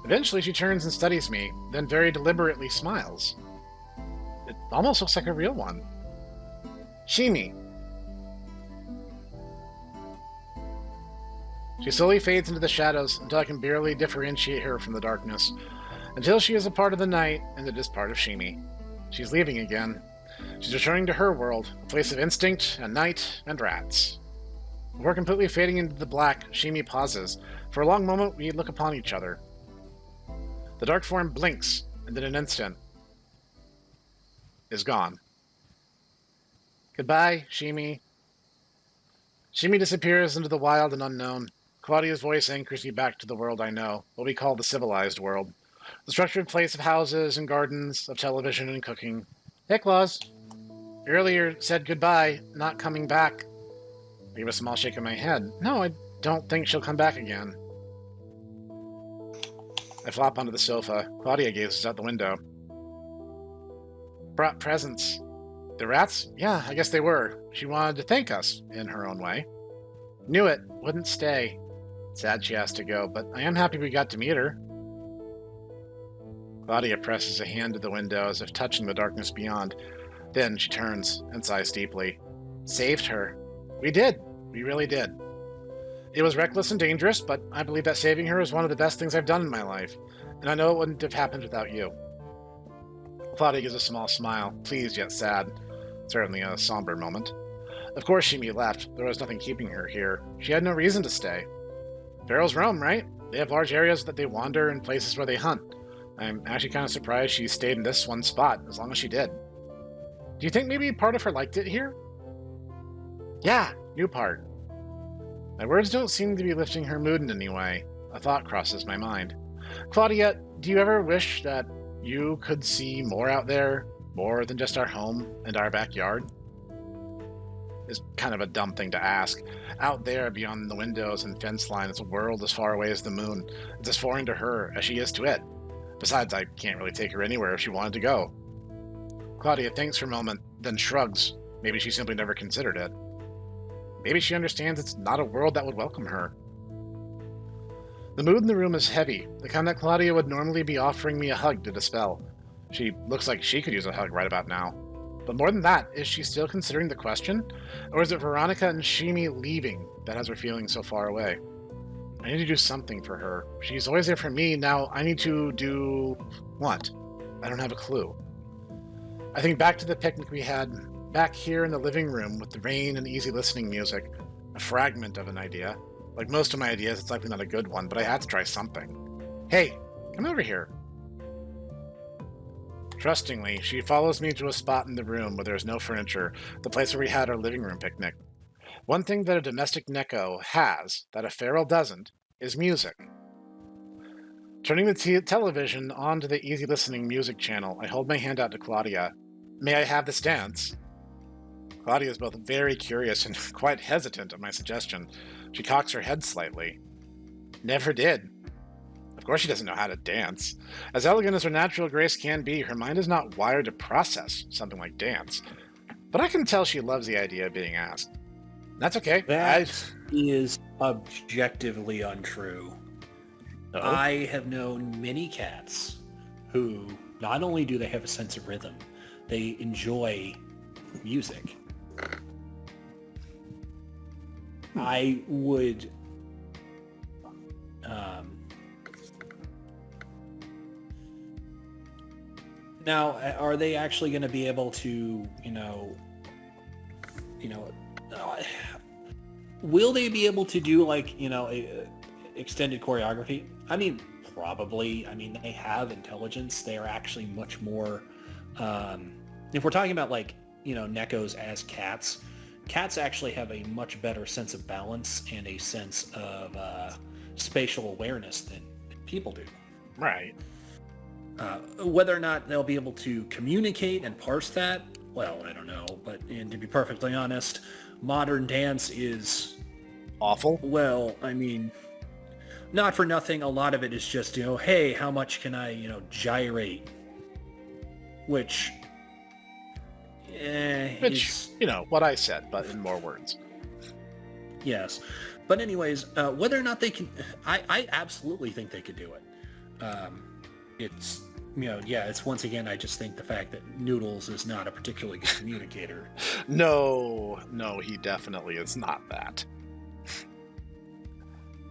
Eventually she turns and studies me, then very deliberately smiles. It almost looks like a real one. Shimi. She slowly fades into the shadows until I can barely differentiate her from the darkness, until she is a part of the night and it is part of Shimi. She's leaving again. She's returning to her world, a place of instinct and night and rats. Before completely fading into the black, Shimi pauses. For a long moment, we look upon each other. The dark form blinks, and in an instant, is gone. Goodbye, Shimi. Shimi disappears into the wild and unknown. Clawdia's voice anchors me back to the world I know, what we call the civilized world. The structured place of houses and gardens, of television and cooking. Hey, Claus. Earlier said goodbye, not coming back. I gave a small shake of my head. No, I don't think she'll come back again. I flop onto the sofa. Clawdia gazes out the window. Brought presents. The rats? Yeah, I guess they were. She wanted to thank us, in her own way. Knew it. Wouldn't stay. Sad she has to go, but I am happy we got to meet her. Clawdia presses a hand to the window as if touching the darkness beyond. Then she turns and sighs deeply. Saved her. We did. We really did. It was reckless and dangerous, but I believe that saving her is one of the best things I've done in my life, and I know it wouldn't have happened without you. Clawdia gives a small smile, pleased yet sad. Certainly a somber moment. Of course Shimi left. There was nothing keeping her here. She had no reason to stay. Ferals roam, right? They have large areas that they wander and places where they hunt. I'm actually kind of surprised she stayed in this one spot as long as she did. Do you think maybe part of her liked it here? Yeah, new part. My words don't seem to be lifting her mood in any way. A thought crosses my mind. Clawdia, do you ever wish that you could see more out there? More than just our home and our backyard? It's kind of a dumb thing to ask. Out there, beyond the windows and fence line, is a world as far away as the moon. It's as foreign to her as she is to it. Besides, I can't really take her anywhere if she wanted to go. Clawdia thinks for a moment, then shrugs. Maybe she simply never considered it. Maybe she understands it's not a world that would welcome her. The mood in the room is heavy, the kind that Clawdia would normally be offering me a hug to dispel. She looks like she could use a hug right about now. But more than that, is she still considering the question? Or is it Veronica and Shimi leaving that has her feeling so far away? I need to do something for her. She's always there for me, now I need to do... what? I don't have a clue. I think back to the picnic we had, back here in the living room with the rain and easy listening music. A fragment of an idea. Like most of my ideas, it's likely not a good one, but I had to try something. Hey, come over here. Trustingly, she follows me to a spot in the room where there is no furniture, the place where we had our living room picnic. One thing that a domestic neko has, that a feral doesn't, is music. Turning the television onto the easy listening music channel, I hold my hand out to Clawdia. May I have this dance? Clawdia is both very curious and quite hesitant at my suggestion. She cocks her head slightly. Never did. Of course she doesn't know how to dance. As elegant as her natural grace can be, her mind is not wired to process something like dance. But I can tell she loves the idea of being asked. That's okay. That is objectively untrue. Uh-oh. I have known many cats who not only do they have a sense of rhythm, they enjoy music. I would now, are they actually going to be able to, will they be able to do like, extended choreography? I mean, probably. I mean, they have intelligence. They are actually much more, if we're talking about like, nekos as cats actually have a much better sense of balance and a sense of spatial awareness than people do. Right. Whether or not they'll be able to communicate and parse that, well, I don't know. But and to be perfectly honest, modern dance is awful. Well, I mean, not for nothing. A lot of it is just, hey, how much can I, gyrate? Which, is, what I said, but in more words. Yes. But anyways, whether or not they can, I absolutely think they could do it. It's, it's once again, I just think the fact that Noodles is not a particularly good communicator. No, he definitely is not that.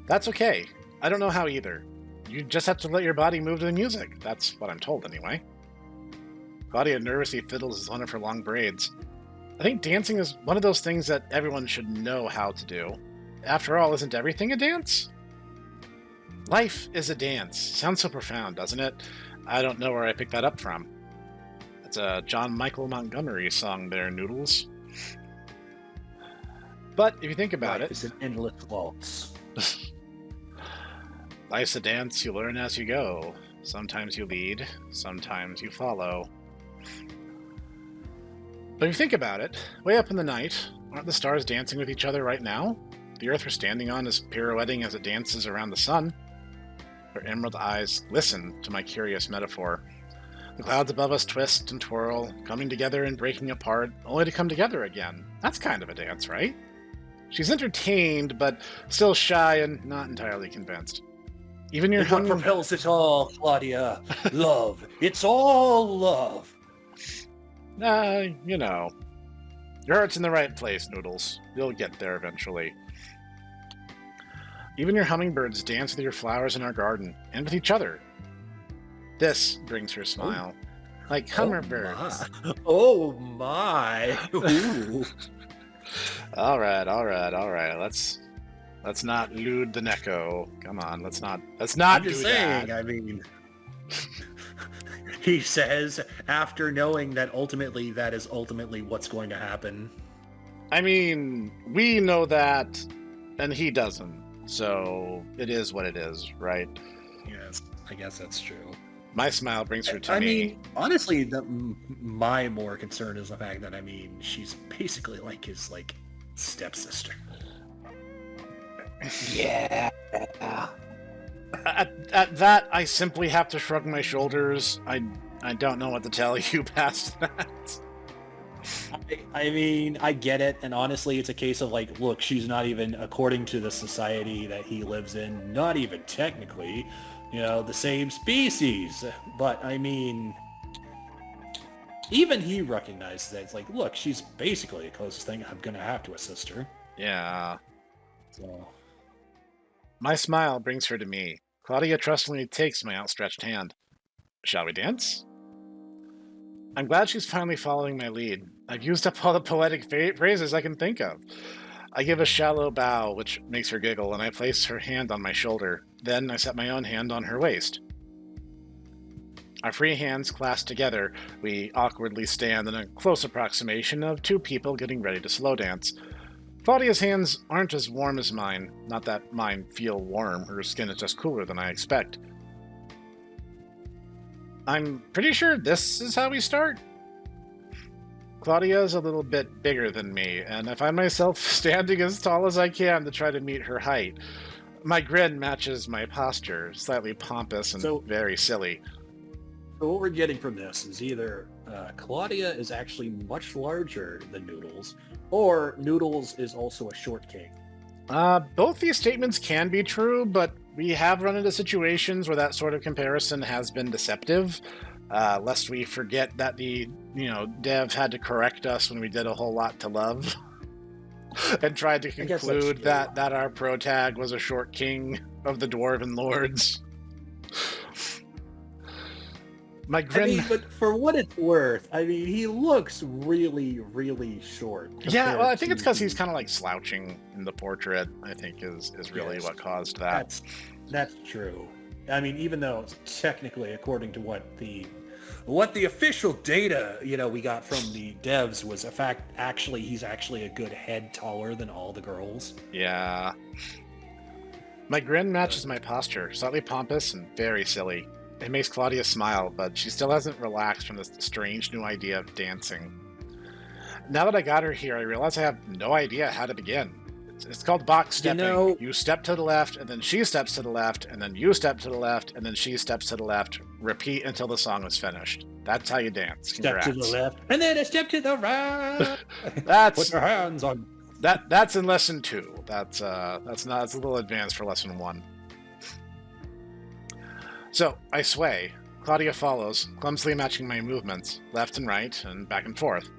That's okay. I don't know how either. You just have to let your body move to the music. That's what I'm told anyway. Clawdia nervously fiddles one of her long braids. I think dancing is one of those things that everyone should know how to do. After all, isn't everything a dance? Life is a dance. Sounds so profound, doesn't it? I don't know where I picked that up from. It's a John Michael Montgomery song there, Noodles. But if you think about it... It's an endless waltz. Life's a dance you learn as you go. Sometimes you lead, sometimes you follow. But if you think about it, way up in the night, aren't the stars dancing with each other right now? The earth we're standing on is pirouetting as it dances around the sun. Her emerald eyes listen to my curious metaphor. The clouds above us twist and twirl, coming together and breaking apart, only to come together again. That's kind of a dance, right? She's entertained, but still shy and not entirely convinced. Even your what propels it all, Claudia. Love. It's all love. Your heart's in the right place, Noodles. You'll get there eventually. Even your hummingbirds dance with your flowers in our garden, and with each other. This brings her smile. Like hummingbirds. Oh my. Ooh. All right. Let's not lewd the neko. Come on, let's not I'm do just saying, that. I mean, he says after knowing that ultimately that is ultimately what's going to happen. I mean, we know that, and he doesn't. So it is what it is, right? Yes, I guess that's true. My smile brings her to me. I mean, honestly, my more concern is the fact that, she's basically like his, stepsister. Yeah. At that, I simply have to shrug my shoulders. I don't know what to tell you past that. I get it, and honestly, it's a case of look, she's not even, according to the society that he lives in, not even technically, the same species. But even he recognizes that. It's look, she's basically the closest thing I'm gonna have to a sister. Yeah. So. My smile brings her to me. Clawdia trustingly takes my outstretched hand. Shall we dance? I'm glad she's finally following my lead. I've used up all the poetic phrases I can think of. I give a shallow bow, which makes her giggle, and I place her hand on my shoulder. Then I set my own hand on her waist. Our free hands clasped together, we awkwardly stand in a close approximation of two people getting ready to slow dance. Claudia's hands aren't as warm as mine. Not that mine feel warm, her skin is just cooler than I expect. I'm pretty sure this is how we start. Claudia's a little bit bigger than me, and I find myself standing as tall as I can to try to meet her height. My grin matches my posture, slightly pompous and very silly. So what we're getting from this is either Clawdia is actually much larger than Noodles, or Noodles is also a short king. Both these statements can be true, but we have run into situations where that sort of comparison has been deceptive, lest we forget that the, dev had to correct us when we did a whole lot to love, and tried to conclude that our protag was a short king of the Dwarven Lords. My I grin. mean, but for what it's worth, I mean, he looks really, really short. Yeah, well, I think compared it's because he's to- kind of like slouching in the portrait. I think is really Yes. what caused that. That's true. I mean, even though technically, according to what the official data, we got from the devs was a fact. Actually, he's actually a good head taller than all the girls. Yeah. My grin matches my posture, slightly pompous and very silly. It makes Clawdia smile, but she still hasn't relaxed from this strange new idea of dancing. Now that I got her here, I realize I have no idea how to begin. It's called box stepping. You step to the left, and then she steps to the left, and then you step to the left, and then she steps to the left. Repeat until the song is finished. That's how you dance. Congrats. Step to the left, and then a step to the right. That's Put your hands on. That's in lesson 2. That's a little advanced for lesson 1. So I sway. Clawdia follows, clumsily matching my movements, left and right, and back and forth.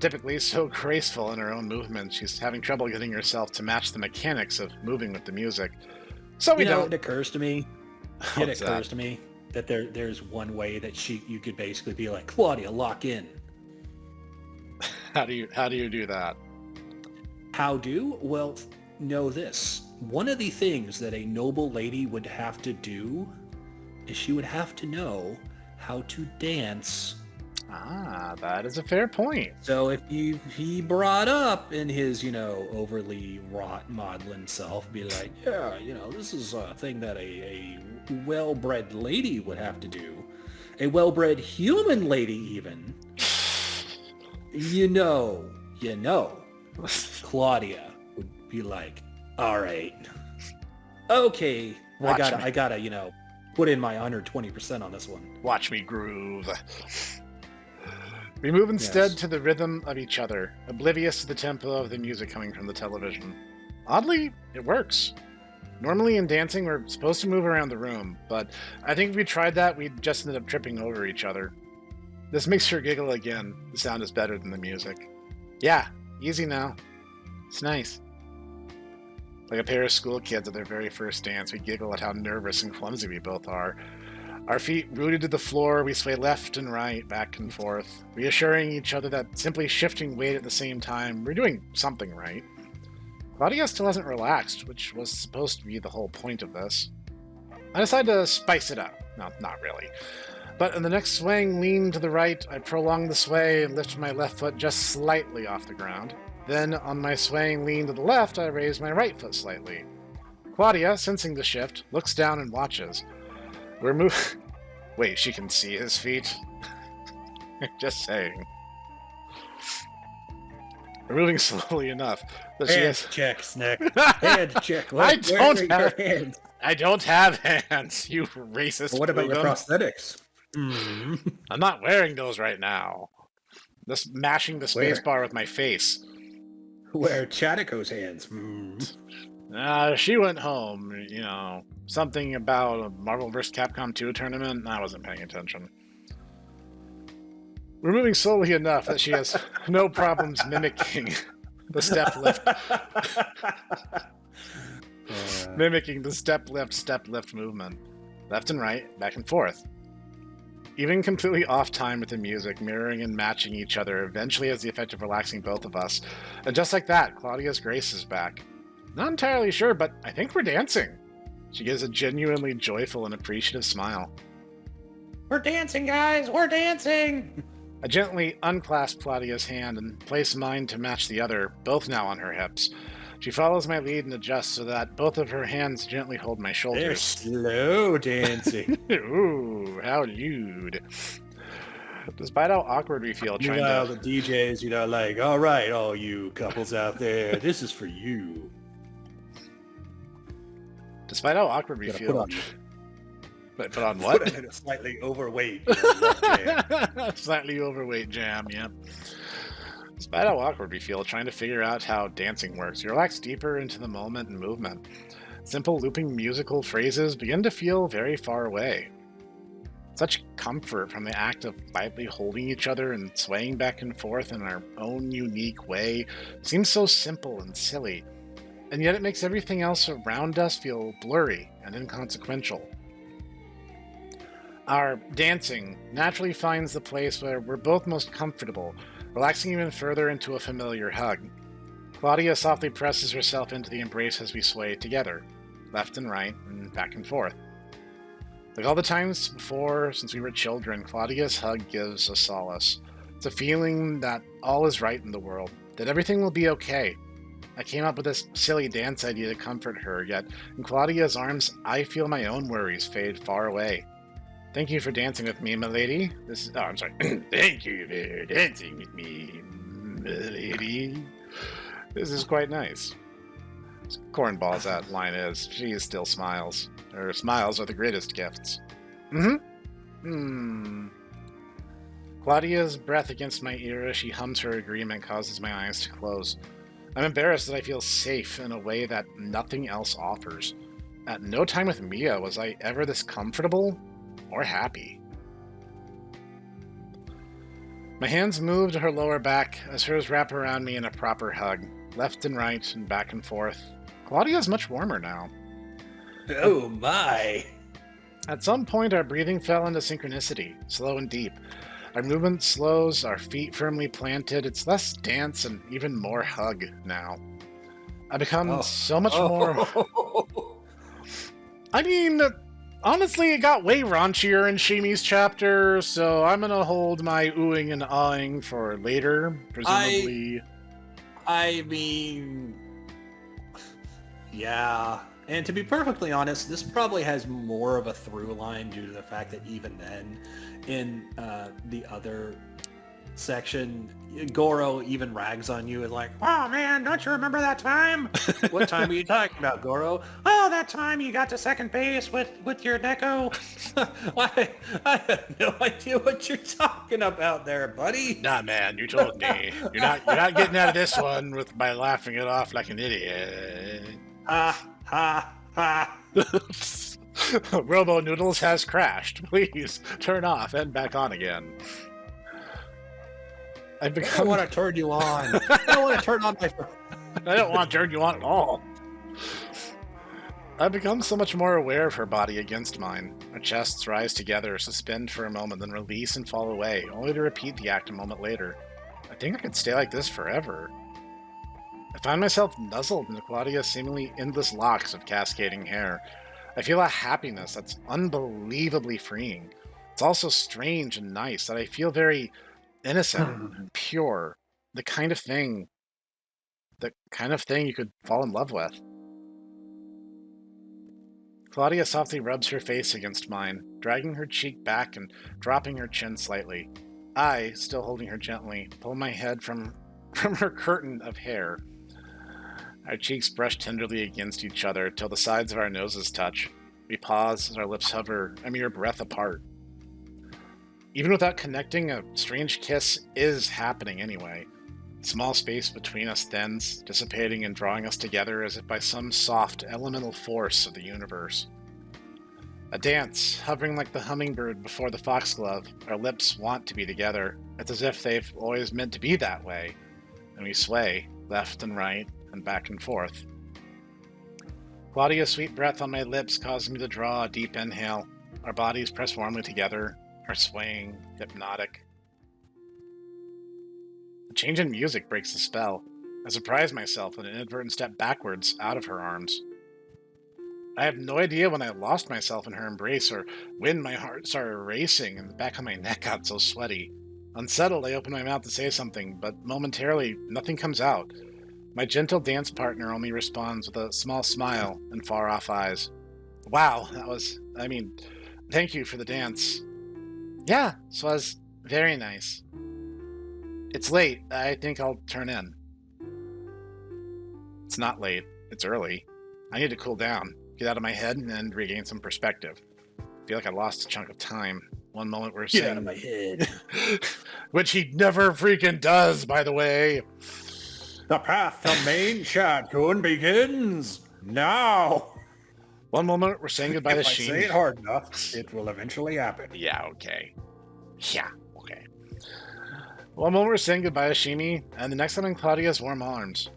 Typically so graceful in her own movements, she's having trouble getting herself to match the mechanics of moving with the music. So we don't. It occurs to me. What's It occurs to me that there's one way that you could basically be like, Clawdia, lock in. How do you do that? How do? Well, know this. One of the things that a noble lady would have to do is she would have to know how to dance. Ah, that is a fair point. So if he brought up in his, overly wrought maudlin self, be like, yeah, this is a thing that a well-bred lady would have to do. A well-bred human lady even. Clawdia would be like, all right, okay, I gotta, put in my 120% on this one. Watch me groove. We move instead to the rhythm of each other, oblivious to the tempo of the music coming from the television. Oddly, it works. Normally in dancing, we're supposed to move around the room, but I think if we tried that, we'd just end up tripping over each other. This makes her giggle again. The sound is better than the music. Yeah, easy now. It's nice. Like a pair of school kids at their very first dance, we giggle at how nervous and clumsy we both are. Our feet rooted to the floor, we sway left and right, back and forth, reassuring each other that simply shifting weight at the same time, we're doing something right. Clawdia still hasn't relaxed, which was supposed to be the whole point of this. I decided to spice it up. No, not really. But in the next swaying lean to the right, I prolong the sway and lift my left foot just slightly off the ground. Then, on my swaying lean to the left, I raise my right foot slightly. Clawdia, sensing the shift, looks down and watches. We're moving... Wait, she can see his feet? Just saying. We're moving slowly enough that she has... check, Snek. Hand check. I don't have hands, you racist. What about your Logan. prosthetics? I'm not wearing those right now. Just mashing the spacebar with my face. Where Chatico's hands? She went home, something about a Marvel vs. Capcom 2 tournament. I wasn't paying attention. We're moving slowly enough that she has no problems mimicking the step lift. Mimicking the step lift movement. Left and right, back and forth. Even completely off time with the music, mirroring and matching each other, eventually has the effect of relaxing both of us. And just like that, Claudia's grace is back. Not entirely sure, but I think we're dancing. She gives a genuinely joyful and appreciative smile. We're dancing, guys! We're dancing! I gently unclasp Claudia's hand and place mine to match the other, both now on her hips. She follows my lead and adjusts so that both of her hands gently hold my shoulders. They're slow dancing. Ooh, how lewd. Despite how awkward we feel trying to... the DJs, like, all right, all you couples out there, this is for you. Despite how awkward we feel... Put on what? Put on a slightly overweight. Slightly overweight jam, yep. Despite how awkward we feel trying to figure out how dancing works, you relax deeper into the moment and movement. Simple looping musical phrases begin to feel very far away. Such comfort from the act of lightly holding each other and swaying back and forth in our own unique way seems so simple and silly, and yet it makes everything else around us feel blurry and inconsequential. Our dancing naturally finds the place where we're both most comfortable, relaxing even further into a familiar hug. Clawdia softly presses herself into the embrace as we sway together, left and right, and back and forth. Like all the times before, since we were children, Claudia's hug gives us solace. It's a feeling that all is right in the world, that everything will be okay. I came up with this silly dance idea to comfort her, yet in Claudia's arms, I feel my own worries fade far away. Thank you for dancing with me, milady. I'm sorry. Thank you for dancing with me, milady. This is quite nice. As cornball as that line is, she still smiles. Her smiles are the greatest gifts. Claudia's breath against my ear as she hums her agreement causes my eyes to close. I'm embarrassed that I feel safe in a way that nothing else offers. At no time with Mia was I ever this comfortable or happy. My hands move to her lower back as hers wrap around me in a proper hug, left and right and back and forth. Claudia's much warmer now. Oh my! At some point, our breathing fell into synchronicity, slow and deep. Our movement slows, our feet firmly planted. It's less dance and even more hug now. I become so much more... I mean, honestly, it got way raunchier in Shimi's chapter, so I'm gonna hold my oohing and awing for later, presumably. I mean... Yeah. And to be perfectly honest, this probably has more of a through line due to the fact that even then, in the other section, Goro even rags on you and like, oh man, don't you remember that time? What time are you talking about, Goro? Oh, that time you got to second base with your neko. I have no idea what you're talking about there, buddy. Nah, man, you told me. You're not getting out of this one with by laughing it off like an idiot. Ha ha. Robo Noodles has crashed. Please turn off and back on again. I don't want to turn you on. I don't want to turn on my phone. I don't want to turn you on at all. I've become so much more aware of her body against mine. Our chests rise together, suspend for a moment, then release and fall away, only to repeat the act a moment later. I think I could stay like this forever. I find myself nuzzled into Claudia's seemingly endless locks of cascading hair. I feel a happiness that's unbelievably freeing. It's also strange and nice that I feel very innocent and pure. The kind of thing you could fall in love with. Clawdia softly rubs her face against mine, dragging her cheek back and dropping her chin slightly. I, still holding her gently, pull my head from her curtain of hair. Our cheeks brush tenderly against each other till the sides of our noses touch. We pause as our lips hover a mere breath apart. Even without connecting, a strange kiss is happening anyway. Small space between us thins, dissipating and drawing us together as if by some soft, elemental force of the universe. A dance, hovering like the hummingbird before the foxglove. Our lips want to be together. It's as if they've always meant to be that way. And we sway, left and right, and back and forth. Claudia's sweet breath on my lips causes me to draw a deep inhale. Our bodies press warmly together, are swaying, hypnotic. The change in music breaks the spell. I surprise myself with an inadvertent step backwards out of her arms. I have no idea when I lost myself in her embrace or when my heart started racing and the back of my neck got so sweaty. Unsettled, I open my mouth to say something, but momentarily, nothing comes out. My gentle dance partner only responds with a small smile and far-off eyes. Wow, thank you for the dance. Yeah, this was very nice. It's late. I think I'll turn in. It's not late. It's early. I need to cool down, get out of my head, and regain some perspective. I feel like I lost a chunk of time. One moment we're saying... Get out of my head. Which he never freaking does, by the way. The path to main Shadkun begins now. One moment we're saying goodbye to Sheen. If I say it hard enough, it will eventually happen. Yeah, okay. One moment we're saying goodbye to Shimi, and the next I'm in Claudia's warm arms.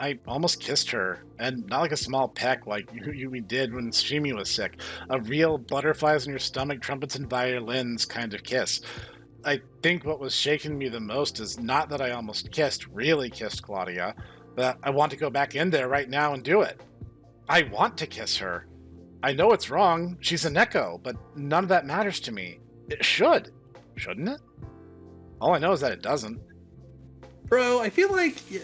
I almost kissed her, and not like a small peck like we did when Streamy was sick. A real butterflies in your stomach, trumpets and violins kind of kiss. I think what was shaking me the most is not that I almost really kissed Clawdia, but I want to go back in there right now and do it. I want to kiss her. I know it's wrong. She's a neko, but none of that matters to me. It should. Shouldn't it? All I know is that it doesn't. Bro, I feel like you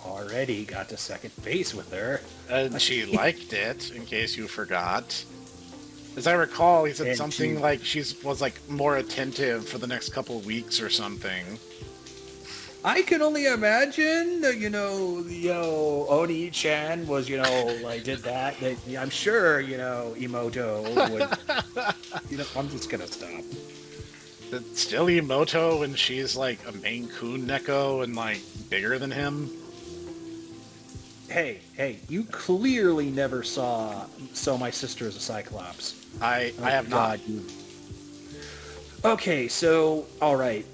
already got to second base with her. And she liked it, in case you forgot. As I recall, he said and something like she was like more attentive for the next couple of weeks or something. I can only imagine that, Oni-chan was, like did that. I'm sure, Emoto would, I'm just going to stop. It's still Emoto when she's like a main coon neko and like bigger than him. Hey, you clearly never saw So My Sister is a Cyclops. I have not. Okay, so, alright,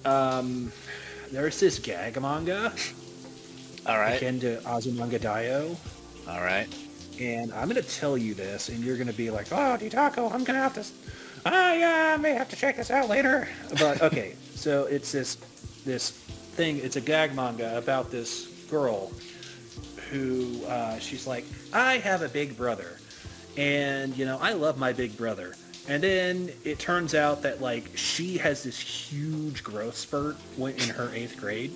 there's this gag manga. Alright. Akin to Azumanga Daioh. Alright. And I'm going to tell you this, and you're going to be like, oh, Ditako, I'm going to have to... I may have to check this out later. But, okay, so it's this thing, it's a gag manga about this girl who, she's like, I have a big brother, and, I love my big brother. And then it turns out that, like, she has this huge growth spurt in her 8th grade.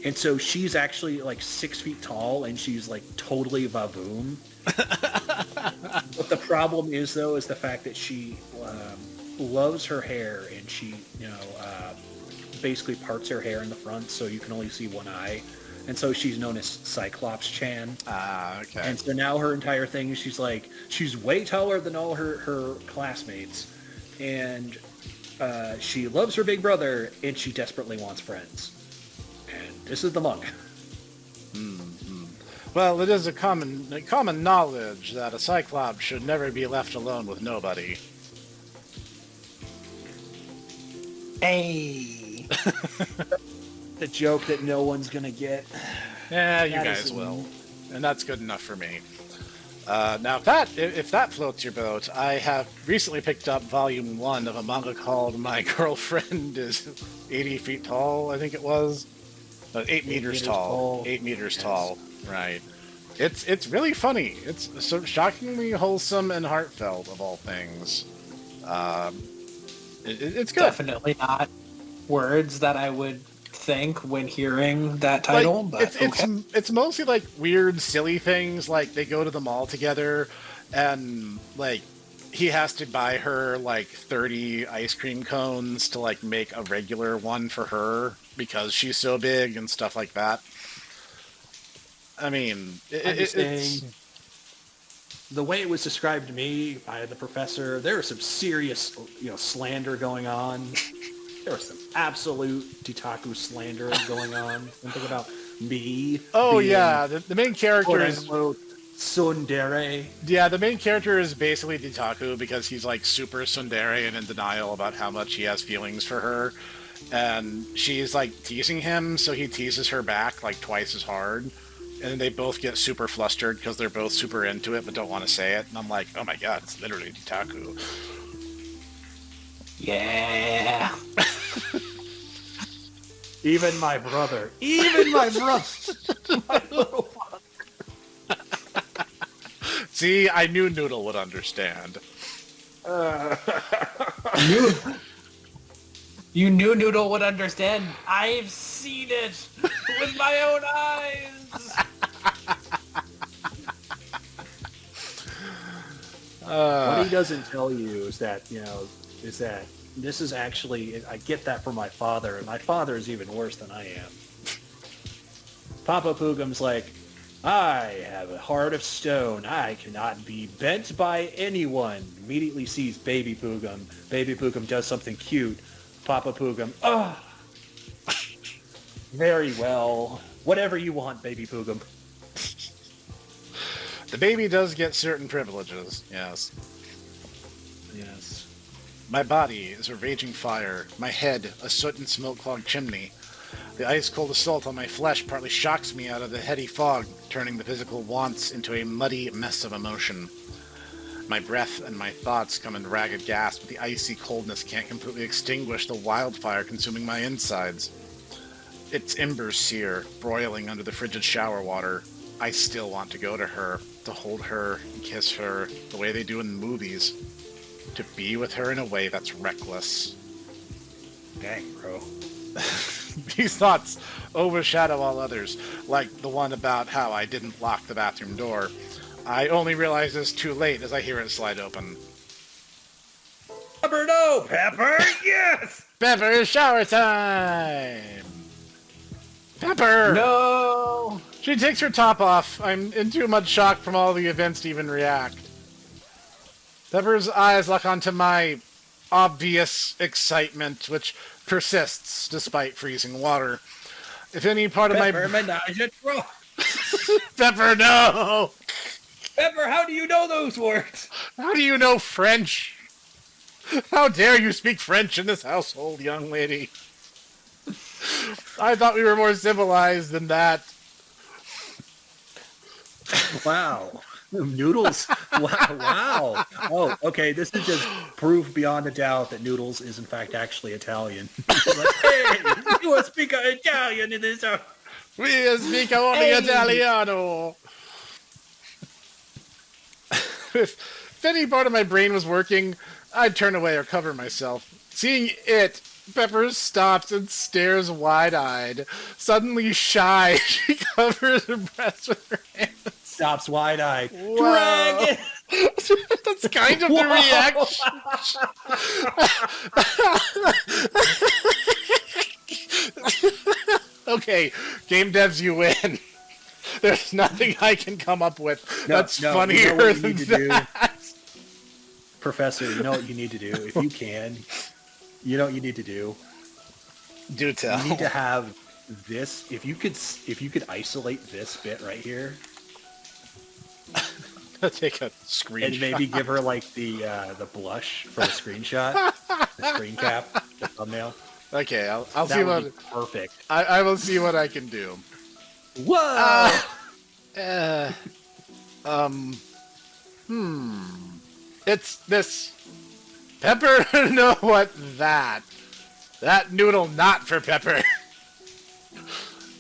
And so she's actually, like, 6 feet tall, and she's, like, totally vavoom. But the problem is, though, is the fact that she loves her hair, and she, basically parts her hair in the front so you can only see one eye. And so she's known as Cyclops-chan. Ah, okay. And so now her entire thing is she's way taller than all her classmates. And she loves her big brother, and she desperately wants friends. And this is the manga. Mm-hmm. Well, it is a common knowledge that a Cyclops should never be left alone with nobody. Hey! The joke that no one's gonna get. Yeah, you guys will. And that's good enough for me. Now, if that floats your boat, I have recently picked up Volume 1 of a manga called My Girlfriend is 80 Feet Tall, I think it was. 8 meters tall. 8 meters tall, right. It's really funny. It's so shockingly wholesome and heartfelt, of all things. It's good. Definitely not words that I would think when hearing that title, like, but it's mostly like weird, silly things. Like they go to the mall together, and like he has to buy her like 30 ice cream cones to like make a regular one for her because she's so big and stuff like that. I mean, it's the way it was described to me by the professor. There was some serious, slander going on. There was some absolute Ditaku slander going on. Think about me. Oh yeah, the main character is tsundere. Yeah, the main character is basically Ditaku because he's like super tsundere and in denial about how much he has feelings for her, and she's like teasing him, so he teases her back like twice as hard, and they both get super flustered because they're both super into it but don't want to say it. And I'm like, oh my god, it's literally Ditaku. Yeah. Even my brother. My little father. See, I knew Noodle would understand. You knew Noodle would understand. I've seen it with my own eyes. What he doesn't tell you is that, this is actually, I get that from my father, and my father is even worse than I am. Papa Pugum's like, I have a heart of stone. I cannot be bent by anyone. Immediately sees Baby Pugum. Baby Pugum does something cute. Papa Pugum, very well. Whatever you want, Baby Pugum. The baby does get certain privileges, yes. Yes. My body is a raging fire, my head a soot and smoke-clogged chimney. The ice-cold assault on my flesh partly shocks me out of the heady fog, turning the physical wants into a muddy mess of emotion. My breath and my thoughts come in ragged gasps, but the icy coldness can't completely extinguish the wildfire consuming my insides. Its embers sear, broiling under the frigid shower water. I still want to go to her, to hold her and kiss her, the way they do in the movies. To be with her in a way that's reckless. Dang, bro. These thoughts overshadow all others, like the one about how I didn't lock the bathroom door. I only realize this too late as I hear it slide open. Pepper, no! Pepper, yes! Pepper, it's shower time! Pepper! No! She takes her top off. I'm in too much shock from all the events to even react. Pepper's eyes lock onto my obvious excitement, which persists despite freezing water. If any part of Pepper, menage a trois. Pepper, no! Pepper, how do you know those words? How do you know French? How dare you speak French in this household, young lady? I thought we were more civilized than that. Wow. Noodles. Wow. Oh, okay. This is just proof beyond a doubt that Noodles is in fact actually Italian. Like, hey, you want to speak Italian in this house? We speak only Italiano. If any part of my brain was working, I'd turn away or cover myself. Seeing it, Pepper stops and stares wide-eyed. Suddenly shy, she covers her breast with her hands. Stops wide-eyed. Wow. Dragon! That's kind of the reaction. Okay, game devs, you win. There's nothing I can come up with that's funnier than that. Professor, you know what you need to do? If you can, you know what you need to do? Do tell. You need to have this. If you could isolate this bit right here, take a screenshot and maybe give her like the blush for the screenshot, the screen cap, the thumbnail. Okay, I'll that see would what. Be perfect. I will see what I can do. Whoa. It's this. Pepper, know what that noodle not for Pepper.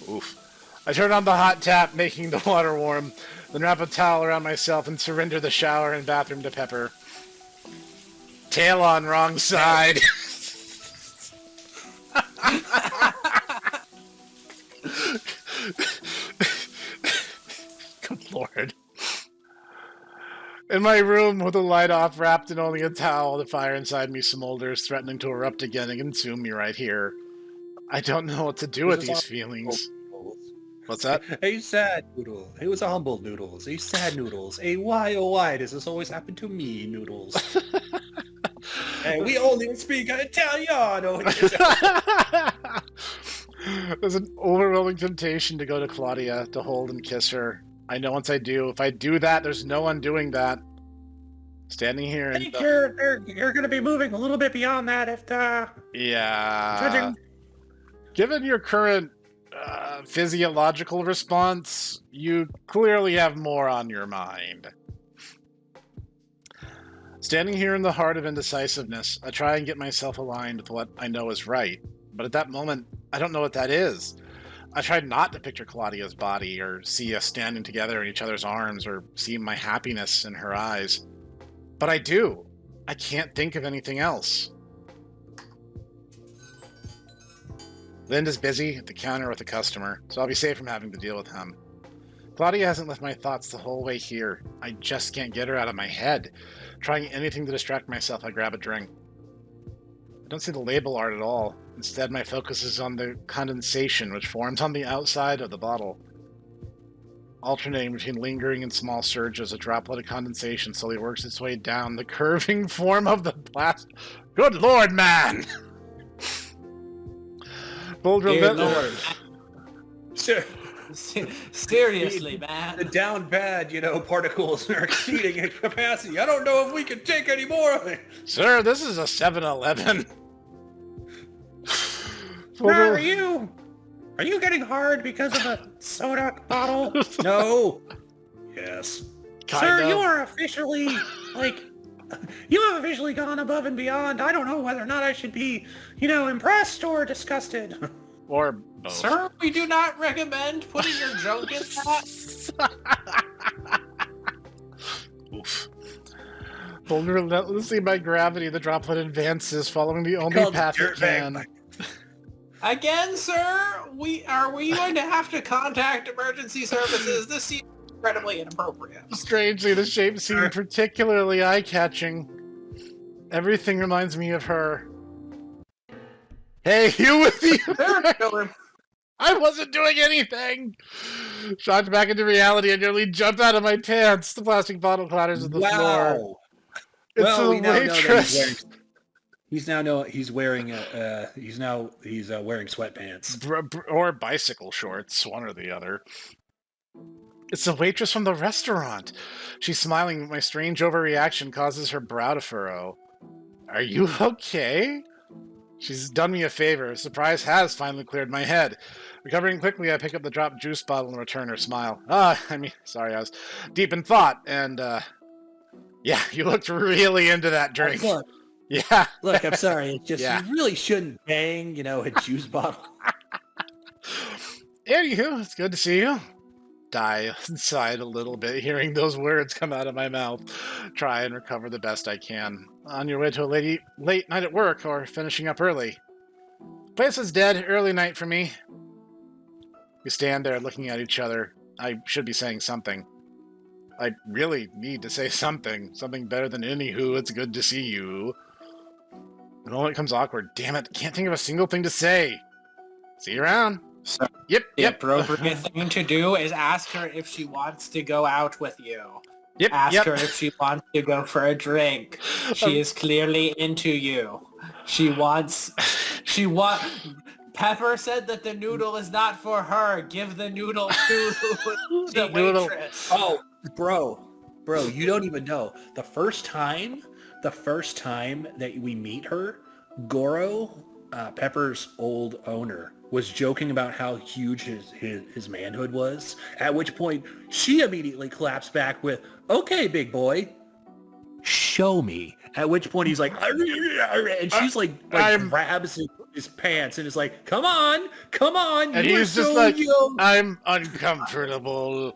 Oof. I turn on the hot tap, making the water warm, then wrap a towel around myself and surrender the shower and bathroom to Pepper. Tail on wrong side. Good Lord. In my room, with the light off, wrapped in only a towel, the fire inside me smolders, threatening to erupt again and consume me right here. I don't know what to do with these feelings. What's that? A sad noodle. It was a humble Noodles. A sad Noodles. A why, oh why does this always happen to me, Noodles? And we only speak Italiano. There's an overwhelming temptation to go to Clawdia, to hold and kiss her. I know once I do, if I do that, there's no undoing that. Standing here and... You're going to be moving a little bit beyond that if Yeah. Judging. Given your current physiological response, you clearly have more on your mind. Standing here in the heart of indecisiveness, I try and get myself aligned with what I know is right. But at that moment, I don't know what that is. I tried not to picture Claudia's body, or see us standing together in each other's arms, or see my happiness in her eyes. But I do. I can't think of anything else. Linda's busy at the counter with a customer, so I'll be safe from having to deal with him. Clawdia hasn't left my thoughts the whole way here. I just can't get her out of my head. Trying anything to distract myself, I grab a drink. I don't see the label art at all. Instead, my focus is on the condensation which forms on the outside of the bottle. Alternating between lingering and small surges, a droplet of condensation slowly works its way down the curving form of the plastic. Good Lord, man! Dear Lord. Sure. Seriously, man. The down bad, particles are exceeding its capacity. I don't know if we can take any more of it. Sir, this is a 7-Eleven. Where are you? Are you getting hard because of a soda bottle? No. Yes. Sir, you are officially, you have officially gone above and beyond. I don't know whether or not I should be, impressed or disgusted. Or both. Sir, we do not recommend putting your junk in that. Oof. Pulled relentlessly by gravity, the droplet advances, following the only path it can. Again, sir, are we going to have to contact emergency services? This seems incredibly inappropriate. Strangely, the shape seemed particularly eye-catching. Everything reminds me of her. Hey, you with you! I wasn't doing anything! Shocked back into reality, I nearly jumped out of my pants. The plastic bottle clatters to the floor. It's well, a we now waitress. know that he's wearing sweatpants. Or bicycle shorts, one or the other. It's the waitress from the restaurant. She's smiling. My strange overreaction causes her brow to furrow. Are you okay? She's done me a favor. Surprise has finally cleared my head. Recovering quickly, I pick up the dropped juice bottle and return her smile. Sorry, I was deep in thought, and, yeah, you looked really into that drink. Yeah. Look, I'm sorry. It's just, you really shouldn't bang, a juice bottle. Anywho, it's good to see you. Die inside a little bit, hearing those words come out of my mouth. Try and recover the best I can. On your way to a late night at work, or finishing up early. Place is dead. Early night for me. We stand there looking at each other. I should be saying something. I really need to say something. Something better than anywho, it's good to see you. The moment comes awkward. Damn it, can't think of a single thing to say. See you around. So Yep. the appropriate thing to do is ask her if she wants to go out with you. Ask her if she wants to go for a drink. She is clearly into you. Pepper said that the noodle is not for her. Give the noodle to the waitress. Oh, bro, you don't even know. The first time that we meet her, Goro, Pepper's old owner, was joking about how huge his manhood was, at which point she immediately claps back with, "Okay, big boy, show me." At which point he's like, and she's like grabs his pants and is like, come on, and he's just like, I'm uncomfortable.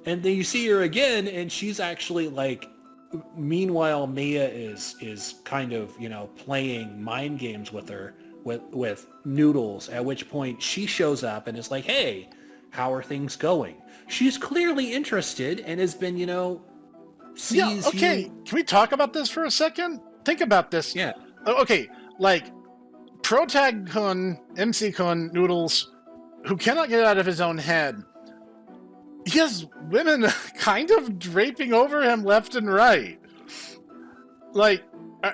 And then you see her again, and she's actually like, meanwhile, Mia is kind of, playing mind games with her, with Noodles, at which point she shows up and is like, hey, how are things going? She's clearly interested and has been, sees okay, can we talk about this for a second? Think about this. Yeah. Okay, like, Protag-kun, MC-kun, Noodles, who cannot get out of his own head, he has women kind of draping over him left and right. Like,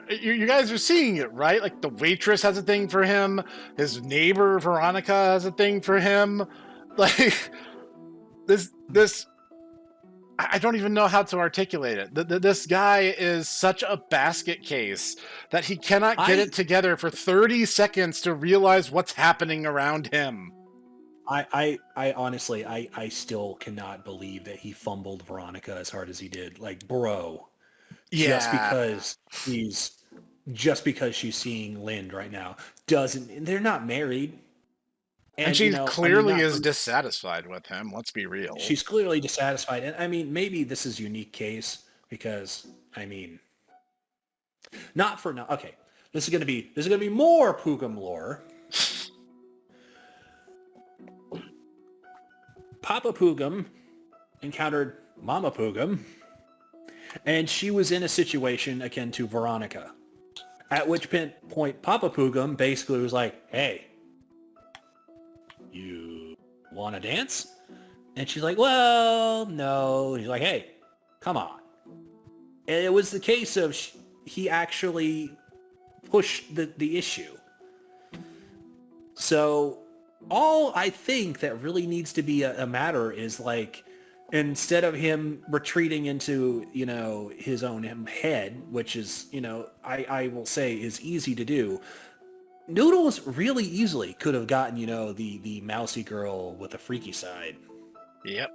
you guys are seeing it, right? Like, the waitress has a thing for him. His neighbor, Veronica, has a thing for him. Like, this... I don't even know how to articulate it. This guy is such a basket case that he cannot get it together for 30 seconds to realize what's happening around him. I honestly, I still cannot believe that he fumbled Veronica as hard as he did. Like, bro, just because she's seeing Lind right now they're not married. And she clearly is dissatisfied with him. Let's be real. She's clearly dissatisfied. And maybe this is a unique case because, not for now. Okay. This is going to be more Pugum lore. Papa Pugum encountered Mama Pugum, and she was in a situation akin to Veronica. At which point, Papa Pugum basically was like, hey, you want to dance? And she's like, well, no. He's like, hey, come on. And it was the case of he actually pushed the issue. So all I think that really needs to be a matter is, like, instead of him retreating into, his own head, which is, I will say is easy to do, Noodles really easily could have gotten, the mousy girl with a freaky side. Yep.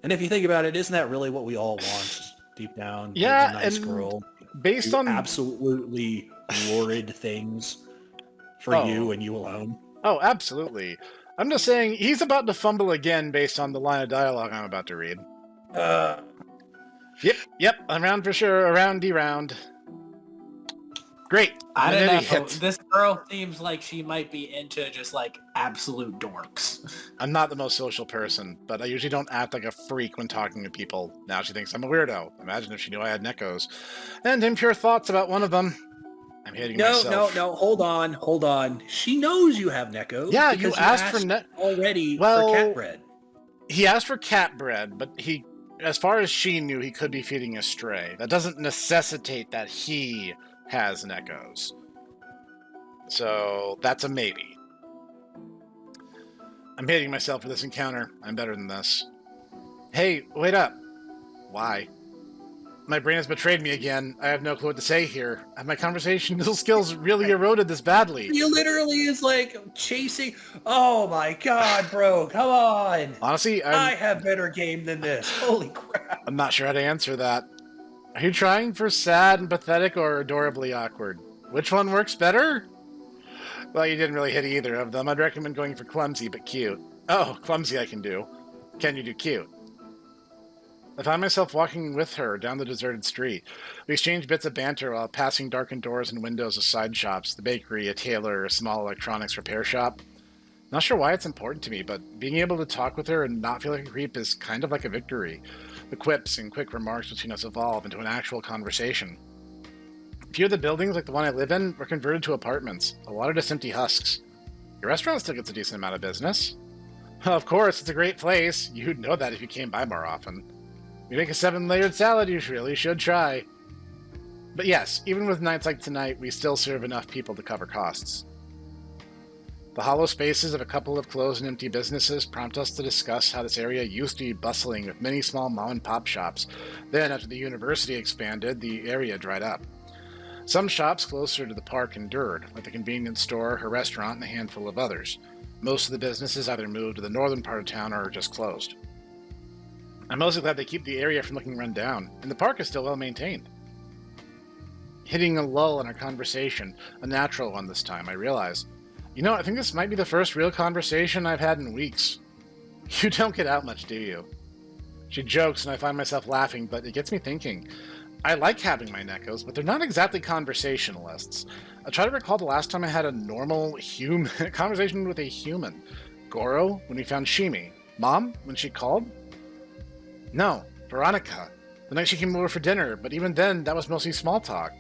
And if you think about it, isn't that really what we all want deep down? Yeah, a nice and girl. based Do on absolutely lurid things for you and you alone. Oh, absolutely. I'm just saying he's about to fumble again based on the line of dialogue I'm about to read. Yep, around for sure, aroundy round. Great. I don't know. Hit. This girl seems like she might be into just like absolute dorks. I'm not the most social person, but I usually don't act like a freak when talking to people. Now she thinks I'm a weirdo. Imagine if she knew I had nekos. And impure thoughts about one of them. I'm hating myself. No, hold on. She knows you have nekos. Yeah, you asked for already for cat bread. He asked for cat bread, but as far as she knew, he could be feeding a stray. That doesn't necessitate that he has nekos. So that's a maybe. I'm hating myself for this encounter. I'm better than this. Hey, wait up. Why? My brain has betrayed me again. I have no clue what to say here. Have my conversational skills really eroded this badly? You literally is like chasing... Oh my god, bro. Come on. Honestly, I have better game than this. Holy crap. I'm not sure how to answer that. Are you trying for sad and pathetic or adorably awkward? Which one works better? Well, you didn't really hit either of them. I'd recommend going for clumsy but cute. Oh, clumsy I can do. Can you do cute? I found myself walking with her down the deserted street. We exchanged bits of banter while passing darkened doors and windows of side shops, the bakery, a tailor, a small electronics repair shop. Not sure why it's important to me, but being able to talk with her and not feel like a creep is kind of like a victory. The quips and quick remarks between us evolve into an actual conversation. A few of the buildings, like the one I live in, were converted to apartments. A lot of just empty husks. Your restaurant still gets a decent amount of business. Well, of course, it's a great place. You'd know that if you came by more often. You make a 7-layered salad, you really should try. But yes, even with nights like tonight, we still serve enough people to cover costs. The hollow spaces of a couple of closed and empty businesses prompt us to discuss how this area used to be bustling with many small mom-and-pop shops. Then, after the university expanded, the area dried up. Some shops closer to the park endured, like the convenience store, a restaurant, and a handful of others. Most of the businesses either moved to the northern part of town or are just closed. I'm mostly glad they keep the area from looking run down, and the park is still well maintained. Hitting a lull in our conversation, a natural one this time, I realize. I think this might be the first real conversation I've had in weeks. You don't get out much, do you? She jokes, and I find myself laughing, but it gets me thinking. I like having my nekos, but they're not exactly conversationalists. I try to recall the last time I had a normal conversation with a human. Goro, when we found Shimi. Mom, when she called? No, Veronica. The night she came over for dinner, but even then, that was mostly small talk.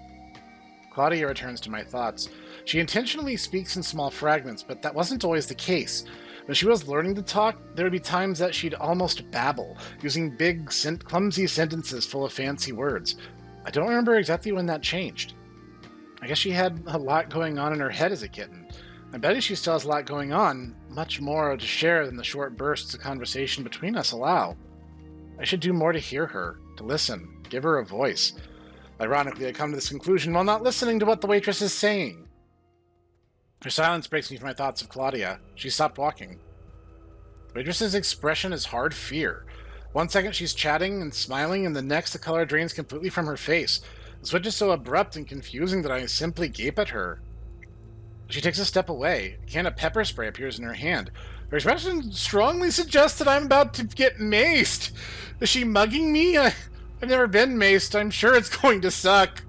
Clawdia returns to my thoughts. She intentionally speaks in small fragments, but that wasn't always the case. When she was learning to talk, there would be times that she'd almost babble, using big, clumsy sentences full of fancy words. I don't remember exactly when that changed. I guess she had a lot going on in her head as a kitten. I bet she still has a lot going on, much more to share than the short bursts of conversation between us allow. I should do more to hear her, to listen, give her a voice. Ironically, I come to this conclusion while not listening to what the waitress is saying. Her silence breaks me from my thoughts of Clawdia. She stopped walking. The waitress's expression is hard fear. One second she's chatting and smiling, and the next the color drains completely from her face. The switch is so abrupt and confusing that I simply gape at her. She takes a step away. A can of pepper spray appears in her hand. Her expression strongly suggests that I'm about to get maced. Is she mugging me? I've never been maced. I'm sure it's going to suck.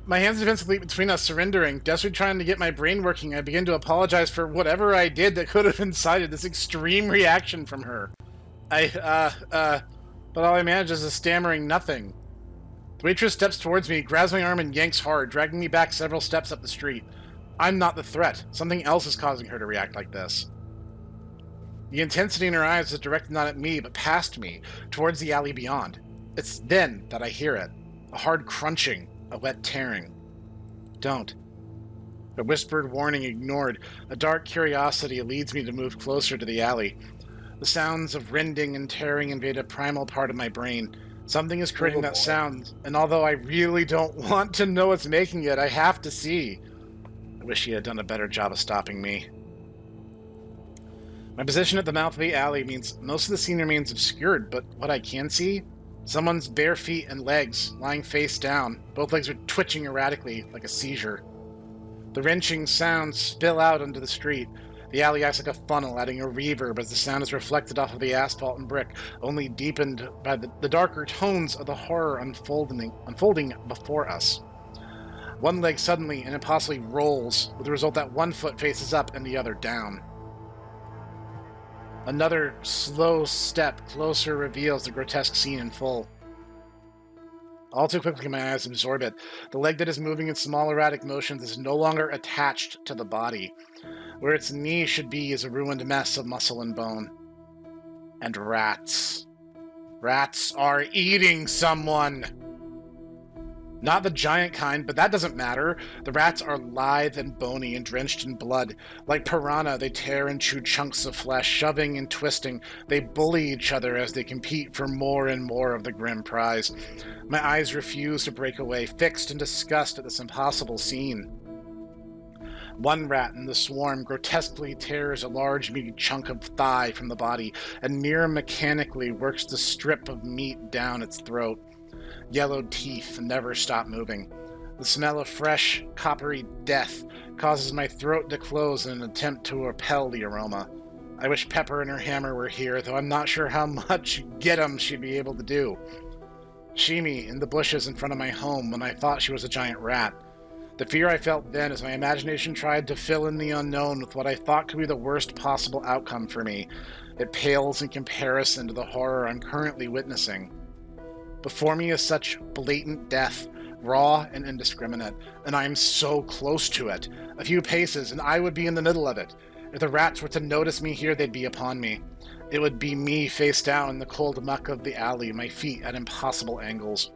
My hands defensively between us, surrendering. Desperately trying to get my brain working, I begin to apologize for whatever I did that could have incited this extreme reaction from her. But all I manage is a stammering nothing. The waitress steps towards me, grabs my arm and yanks hard, dragging me back several steps up the street. I'm not the threat. Something else is causing her to react like this. The intensity in her eyes is directed not at me, but past me, towards the alley beyond. It's then that I hear it. A hard crunching, a wet tearing. Don't. A whispered warning ignored, a dark curiosity leads me to move closer to the alley. The sounds of rending and tearing invade a primal part of my brain. Something is creating that sound, and although I really don't want to know what's making it, I have to see. I wish he had done a better job of stopping me. My position at the mouth of the alley means most of the scene remains obscured, but what I can see? Someone's bare feet and legs, lying face down. Both legs are twitching erratically, like a seizure. The wrenching sounds spill out onto the street. The alley acts like a funnel, adding a reverb as the sound is reflected off of the asphalt and brick, only deepened by the darker tones of the horror unfolding before us. One leg suddenly and impossibly rolls, with the result that one foot faces up and the other down. Another slow step closer reveals the grotesque scene in full. All too quickly, my eyes absorb it. The leg that is moving in small erratic motions is no longer attached to the body. Where its knee should be is a ruined mess of muscle and bone. And rats. Rats are eating someone! Not the giant kind, but that doesn't matter. The rats are lithe and bony and drenched in blood. Like piranha, they tear and chew chunks of flesh, shoving and twisting. They bully each other as they compete for more and more of the grim prize. My eyes refuse to break away, fixed in disgust at this impossible scene. One rat in the swarm grotesquely tears a large meaty chunk of thigh from the body and near mechanically works the strip of meat down its throat. Yellowed teeth never stop moving. The smell of fresh, coppery death causes my throat to close in an attempt to repel the aroma. I wish Pepper and her hammer were here, though I'm not sure how much get 'em she'd be able to do. Shimi in the bushes in front of my home when I thought she was a giant rat. The fear I felt then as my imagination tried to fill in the unknown with what I thought could be the worst possible outcome for me. It pales in comparison to the horror I'm currently witnessing. Before me is such blatant death, raw and indiscriminate, and I am so close to it. A few paces, and I would be in the middle of it. If the rats were to notice me here, they'd be upon me. It would be me face down in the cold muck of the alley, my feet at impossible angles.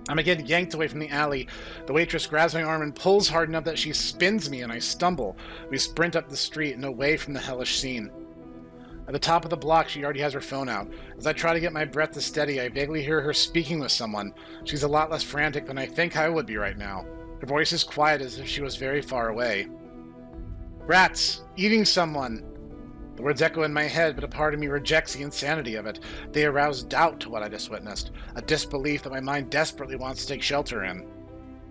I'm again yanked away from the alley. The waitress grabs my arm and pulls hard enough that she spins me, and I stumble. We sprint up the street and away from the hellish scene. At the top of the block, she already has her phone out. As I try to get my breath to steady, I vaguely hear her speaking with someone. She's a lot less frantic than I think I would be right now. Her voice is quiet as if she was very far away. Rats! Eating someone! The words echo in my head, but a part of me rejects the insanity of it. They arouse doubt to what I just witnessed, a disbelief that my mind desperately wants to take shelter in.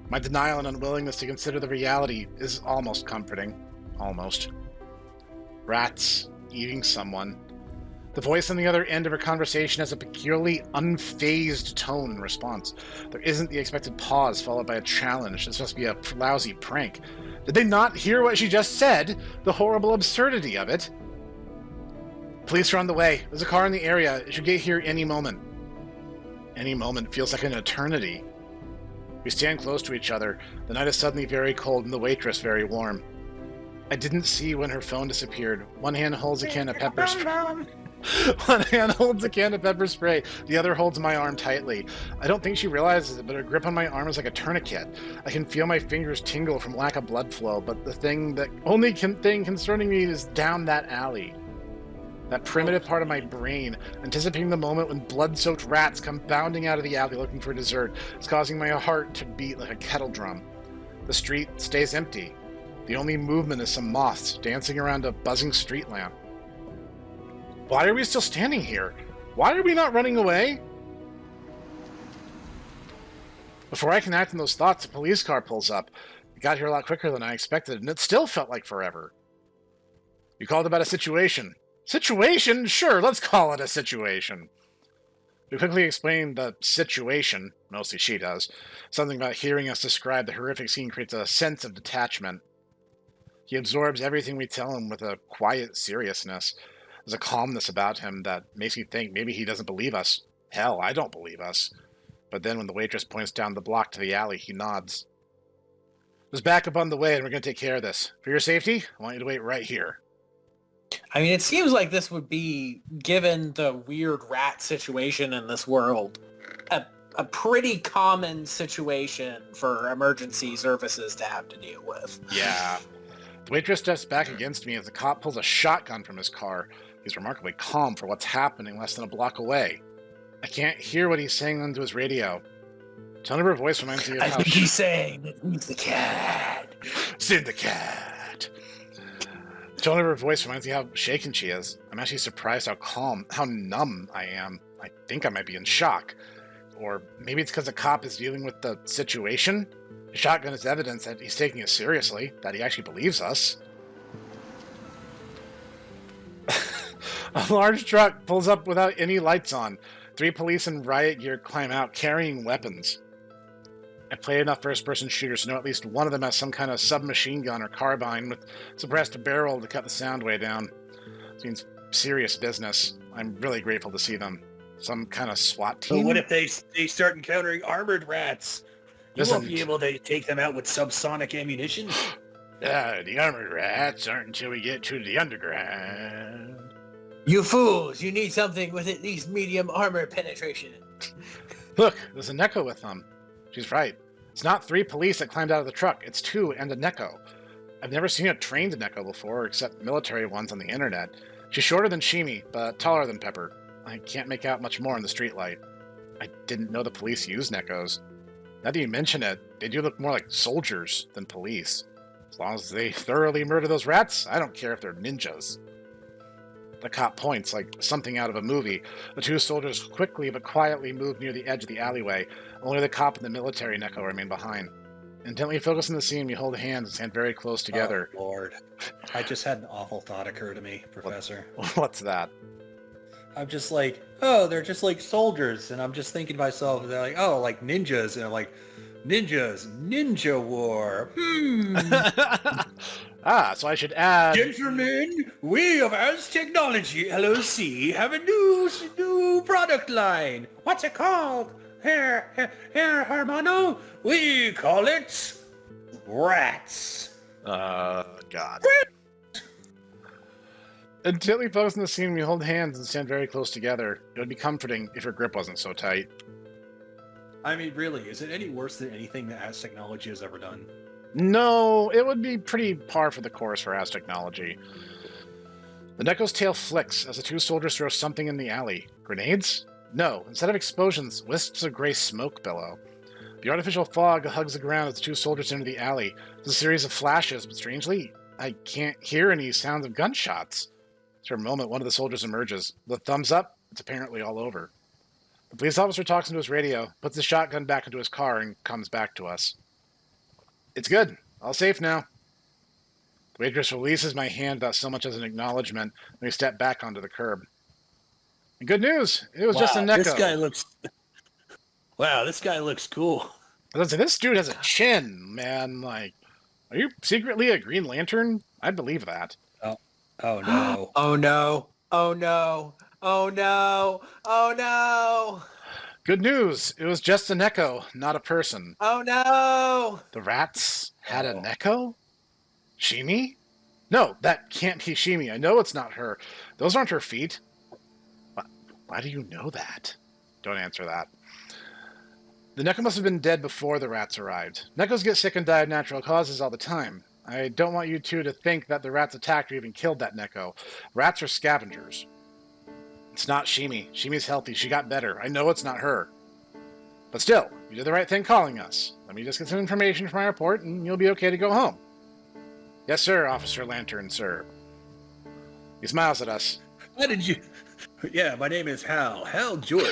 My denial and unwillingness to consider the reality is almost comforting. Almost. Rats. Eating someone. The voice on the other end of her conversation has a peculiarly unfazed tone in response. There isn't the expected pause followed by a challenge. This must be a lousy prank. Did they not hear what she just said? The horrible absurdity of it. Police are on the way. There's a car in the area. It should get here any moment. Any moment feels like an eternity. We stand close to each other. The night is suddenly very cold and the waitress very warm. I didn't see when her phone disappeared. One hand holds a can of pepper spray. One hand holds a can of pepper spray. The other holds my arm tightly. I don't think she realizes it, but her grip on my arm is like a tourniquet. I can feel my fingers tingle from lack of blood flow, but the thing concerning me is down that alley. That primitive part of my brain, anticipating the moment when blood-soaked rats come bounding out of the alley looking for dessert, is causing my heart to beat like a kettle drum. The street stays empty. The only movement is some moths dancing around a buzzing street lamp. Why are we still standing here? Why are we not running away? Before I can act on those thoughts, a police car pulls up. It got here a lot quicker than I expected, and it still felt like forever. You called about a situation. Situation? Sure, let's call it a situation. We quickly explained the situation, mostly she does. Something about hearing us describe the horrific scene creates a sense of detachment. He absorbs everything we tell him with a quiet seriousness. There's a calmness about him that makes me think maybe he doesn't believe us. Hell, I don't believe us. But then when the waitress points down the block to the alley, he nods. There's backup on the way, and we're going to take care of this. For your safety, I want you to wait right here. I mean, it seems like this would be, given the weird rat situation in this world, a pretty common situation for emergency services to have to deal with. Yeah. The waitress steps back against me as the cop pulls a shotgun from his car. He's remarkably calm for what's happening less than a block away. I can't hear what he's saying onto his radio. Tone of her voice reminds me of I think he's saying, "Who's the cat?" Syndicate. The tone of her voice reminds me how shaken she is. I'm actually surprised how calm, how numb I am. I think I might be in shock. Or maybe it's because the cop is dealing with the situation. The shotgun is evidence that he's taking it seriously, that he actually believes us. A large truck pulls up without any lights on. 3 police in riot gear climb out, carrying weapons. I played enough first-person shooters to know at least one of them has some kind of submachine gun or carbine with suppressed barrel to cut the sound way down. It means serious business. I'm really grateful to see them. Some kind of SWAT team? But what if they start encountering armored rats? You won't be able to take them out with subsonic ammunition? The armored rats aren't until we get to the underground. You fools! You need something with at least medium armor penetration. Look, there's a neko with them. She's right. It's not 3 police that climbed out of the truck. It's 2 and a neko. I've never seen a trained neko before, except military ones on the internet. She's shorter than Shimi, but taller than Pepper. I can't make out much more in the streetlight. I didn't know the police use nekos. Now that you mention it, they do look more like soldiers than police. As long as they thoroughly murder those rats, I don't care if they're ninjas. The cop points like something out of a movie. The 2 soldiers quickly but quietly move near the edge of the alleyway. Only the cop and the military neko remain behind. Intently focusing the scene, we hold hands and stand very close together. Oh, Lord. I just had an awful thought occur to me, Professor. What's that? I'm just like, oh, they're just like soldiers. And I'm just thinking to myself, they're like, oh, like ninjas. And I'm like, ninjas, ninja war. So I should add... Gentlemen, we of As Technology LLC have a new product line. What's it called? Here, Hermano, we call it rats. God. Intently focusing the scene, we hold hands and stand very close together. It would be comforting if your grip wasn't so tight. I mean, really, is it any worse than anything that As Technology has ever done? No, it would be pretty par for the course for As Technology. The neko's tail flicks as the 2 soldiers throw something in the alley. Grenades? No, instead of explosions, wisps of gray smoke billow. The artificial fog hugs the ground as the 2 soldiers enter the alley. There's a series of flashes, but strangely, I can't hear any sounds of gunshots. For a moment, one of the soldiers emerges. The thumbs up, it's apparently all over. The police officer talks into his radio, puts the shotgun back into his car, and comes back to us. It's good. All safe now. The waitress releases my hand without so much as an acknowledgement, and we step back onto the curb. And good news! It was just a neko. This guy looks cool. Listen, this dude has a chin, man. Like, are you secretly a Green Lantern? I believe that. Oh no. Oh no. Oh no. Oh no. Oh no. Good news. It was just a neko, not a person. Oh no. The rats had a neko? Shimi? No, that can't be Shimi. I know it's not her. Those aren't her feet. Why do you know that? Don't answer that. The neko must have been dead before the rats arrived. Nekos get sick and die of natural causes all the time. I don't want you two to think that the rats attacked or even killed that neko. Rats are scavengers. It's not Shimi. Shimi's healthy. She got better. I know it's not her. But still, you did the right thing calling us. Let me just get some information from my report, and you'll be okay to go home. Yes, sir, Officer Lantern, sir. He smiles at us. How did you... Yeah, my name is Hal Jordan.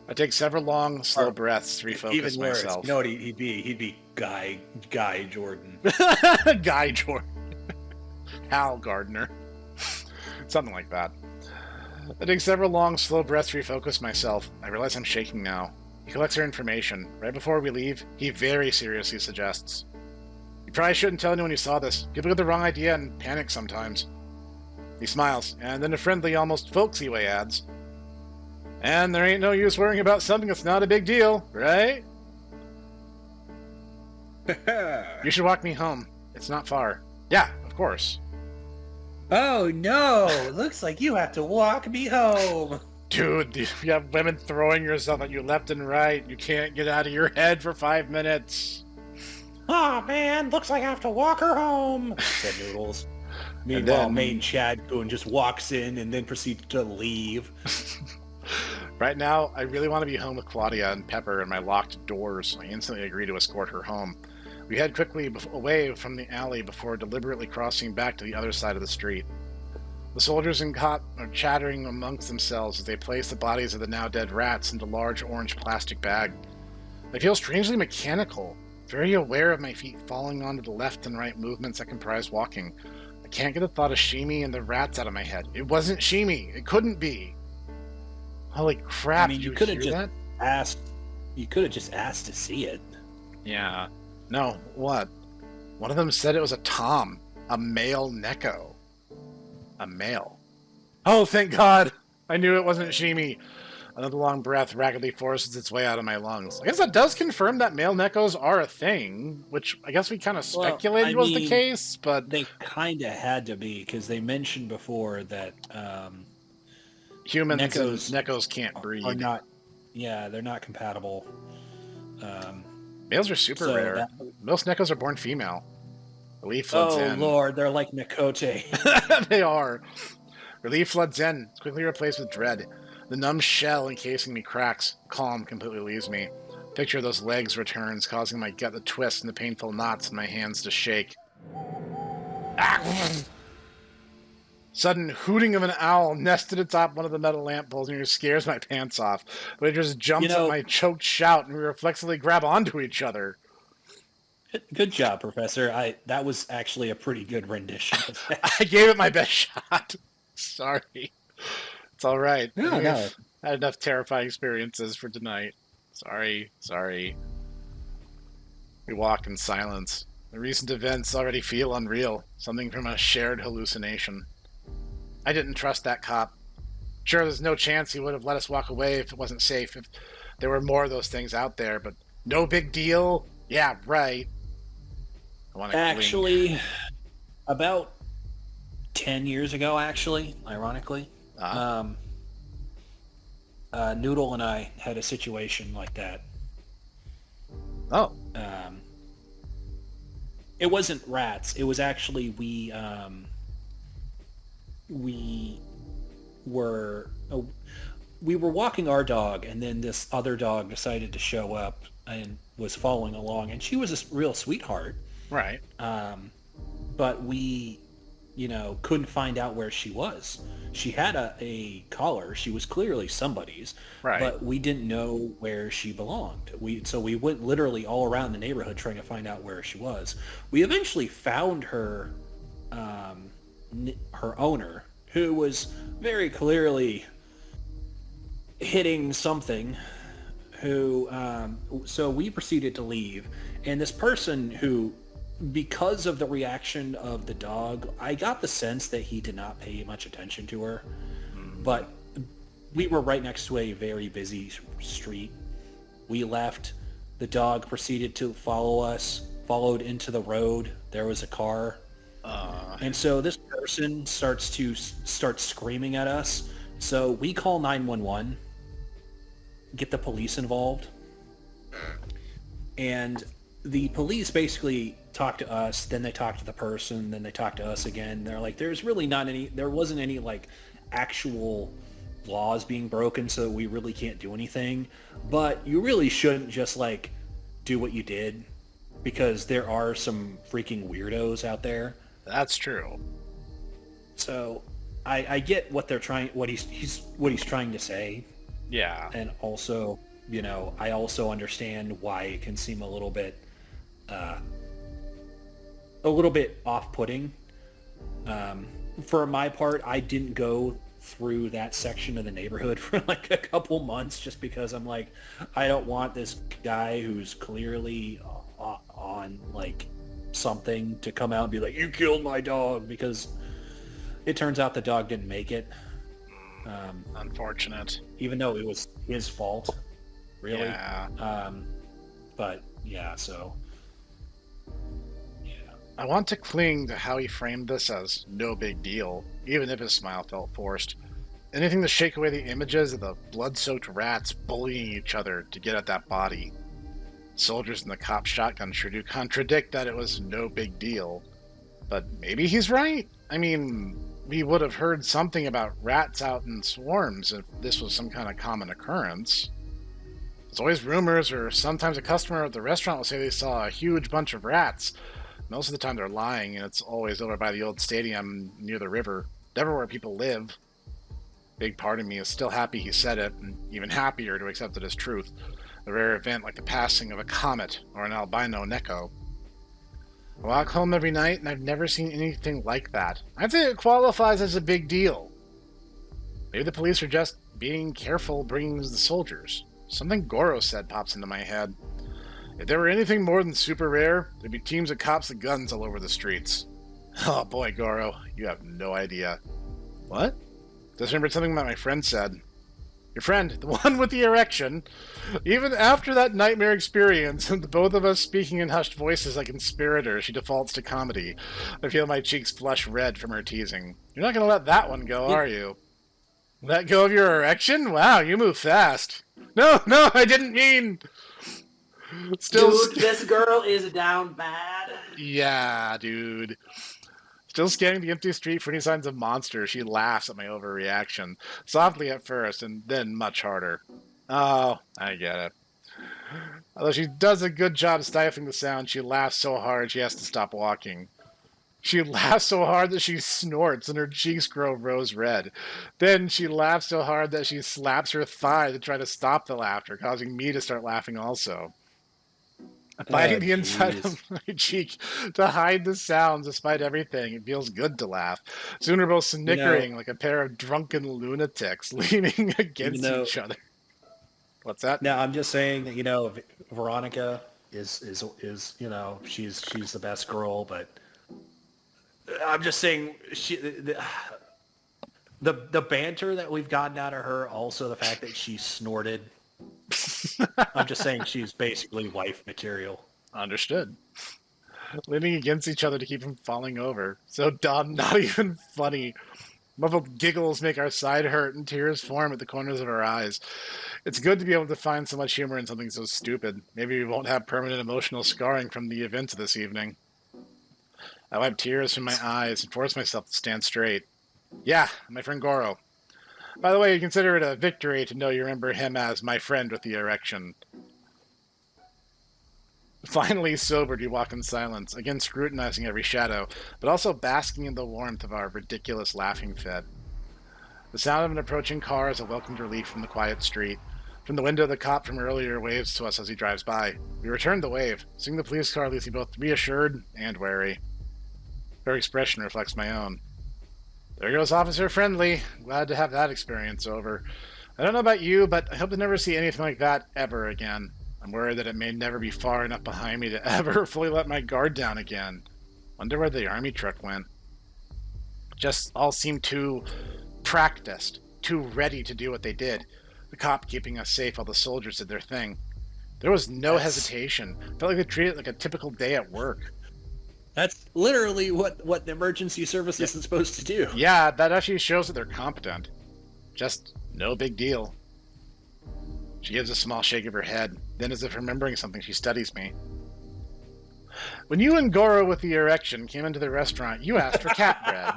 I take several long, slow breaths to refocus Even worse. myself. You know what he'd be Guy Jordan. Guy Jordan. Hal Gardner. Something like that. I take several long, slow breaths to refocus myself. I realize I'm shaking now. He collects our information. Right before we leave, he very seriously suggests, "You probably shouldn't tell anyone you saw this. People get the wrong idea and panic sometimes." He smiles, and in a friendly, almost folksy way adds, "And there ain't no use worrying about something that's not a big deal, right? You should walk me home. It's not far." "Yeah, of course." Oh no! Looks like you have to walk me home. Dude, you have women throwing yourself at you left and right. You can't get out of your head for 5 minutes. Oh man, looks like I have to walk her home, said Noodles. Meanwhile, main Chad Boone just walks in and then proceeds to leave. Right now, I really want to be home with Clawdia and Pepper and my locked doors. I instantly agree to escort her home. We head quickly away from the alley before deliberately crossing back to the other side of the street. The soldiers and cop are chattering amongst themselves as they place the bodies of the now dead rats into a large orange plastic bag. I feel strangely mechanical, very aware of my feet falling onto the left and right movements that comprise walking. I can't get the thought of Shimi and the rats out of my head. It wasn't Shimi. It couldn't be. Holy crap! I mean, did you could have hear just that? asked. You could have just asked to see it. Yeah. No, what? One of them said it was a Tom, a male neko. A male. Oh, thank God! I knew it wasn't Shimi. Another long breath rapidly forces its way out of my lungs. I guess that does confirm that male nekos are a thing, which I guess we kind of speculated was the case, but... They kind of had to be, because they mentioned before that humans nekos can't breed. Are not, yeah, they're not compatible. Males are super rare. Most nekos are born female. Relief floods in. Oh, Lord, they're like Nekote. They are. Relief floods in. It's quickly replaced with dread. The numb shell encasing me cracks. Calm completely leaves me. Picture of those legs returns, causing my gut to twist and the painful knots in my hands to shake. Sudden hooting of an owl nested atop one of the metal lamp poles and it scares my pants off. But it just jumps at my choked shout and we reflexively grab onto each other. Good job, Professor. That was actually a pretty good rendition. I gave it my best shot. Sorry. It's all right. No. I had enough terrifying experiences for tonight. Sorry. We walk in silence. The recent events already feel unreal. Something from a shared hallucination. I didn't trust that cop. Sure, there's no chance he would have let us walk away if it wasn't safe, if there were more of those things out there, but no big deal. Yeah, right. Actually, about 10 years ago, ironically, Noodle and I had a situation like that. Oh. It wasn't rats. It was actually we were walking our dog, and then this other dog decided to show up and was following along, and she was a real sweetheart. Right. But we, couldn't find out where she was. She had a collar. She was clearly somebody's. Right. But we didn't know where she belonged. So we went literally all around the neighborhood trying to find out where she was. We eventually found her, her owner, who was very clearly hitting something. So we proceeded to leave, and this person who, because of the reaction of the dog, I got the sense that he did not pay much attention to her. But we were right next to a very busy street. We left. The dog proceeded to follow us, followed into the road. There was a car. And so this person starts screaming at us. So we call 911, get the police involved. And the police basically talk to us, then they talk to the person, then they talk to us again. They're like, there wasn't any like actual laws being broken, so we really can't do anything. But you really shouldn't just like do what you did, because there are some freaking weirdos out there. That's true. So I get what he's trying to say. Yeah. And also, I also understand why it can seem a little bit off-putting. For my part, I didn't go through that section of the neighborhood for like a couple months, just because I'm like, I don't want this guy who's clearly on like something to come out and be like, you killed my dog, because it turns out the dog didn't make it. Unfortunate. Even though it was his fault, really. Yeah. But yeah, so yeah. I want to cling to how he framed this as no big deal, even if his smile felt forced. Anything to shake away the images of the blood-soaked rats bullying each other to get at that body. Soldiers in the cop's shotgun sure do contradict that it was no big deal. But maybe he's right. I mean, we would have heard something about rats out in swarms if this was some kind of common occurrence. There's always rumors, or sometimes a customer at the restaurant will say they saw a huge bunch of rats. Most of the time they're lying, and it's always over by the old stadium near the river, never where people live. Big part of me is still happy he said it, and even happier to accept it as truth. A rare event like the passing of a comet or an albino neko. I walk home every night, and I've never seen anything like that. I'd say it qualifies as a big deal. Maybe the police are just being careful bringing the soldiers. Something Goro said pops into my head. If there were anything more than super rare, there'd be teams of cops with guns all over the streets. Oh boy, Goro, you have no idea. What? Just remembered something that my friend said. Your friend, the one with the erection. Even after that nightmare experience, and the both of us speaking in hushed voices like conspirators, she defaults to comedy. I feel my cheeks flush red from her teasing. You're not going to let that one go, are you? Let go of your erection? Wow, you move fast. No, I didn't mean... Dude, this girl is down bad. Yeah, dude. Still scanning the empty street for any signs of monsters, she laughs at my overreaction. Softly at first, and then much harder. Oh, I get it. Although she does a good job stifling the sound, she laughs so hard she has to stop walking. She laughs so hard that she snorts and her cheeks grow rose red. Then she laughs so hard that she slaps her thigh to try to stop the laughter, causing me to start laughing also. Biting the inside of my cheek to hide the sounds despite everything. It feels good to laugh. Soon we're both snickering like a pair of drunken lunatics leaning against each other. What's that? Now, I'm just saying that, Veronica is she's the best girl, but I'm just saying the banter that we've gotten out of her, also the fact that she snorted. I'm just saying she's basically wife material. Understood. Leaning against each other to keep from falling over. So dumb, not even funny. Muffled giggles make our side hurt and tears form at the corners of our eyes. It's good to be able to find so much humor in something so stupid. Maybe we won't have permanent emotional scarring from the events of this evening. I wipe tears from my eyes and force myself to stand straight. Yeah, my friend Goro. By the way, you consider it a victory to know you remember him as my friend with the erection. Finally sobered, we walk in silence, again scrutinizing every shadow, but also basking in the warmth of our ridiculous laughing fit. The sound of an approaching car is a welcomed relief from the quiet street. From the window, the cop from earlier waves to us as he drives by. We return the wave. Seeing the police car leaves me both reassured and wary. Her expression reflects my own. There goes Officer Friendly. Glad to have that experience over. I don't know about you, but I hope to never see anything like that ever again. I'm worried that it may never be far enough behind me to ever fully let my guard down again. Wonder where the army truck went. Just all seemed too practiced, too ready to do what they did. The cop keeping us safe while the soldiers did their thing. There was no hesitation. Felt like they treated it like a typical day at work. That's literally what the emergency service is supposed to do. Yeah, that actually shows that they're competent. Just no big deal. She gives a small shake of her head. Then, as if remembering something, she studies me. When you and Goro with the erection came into the restaurant, you asked for cat bread.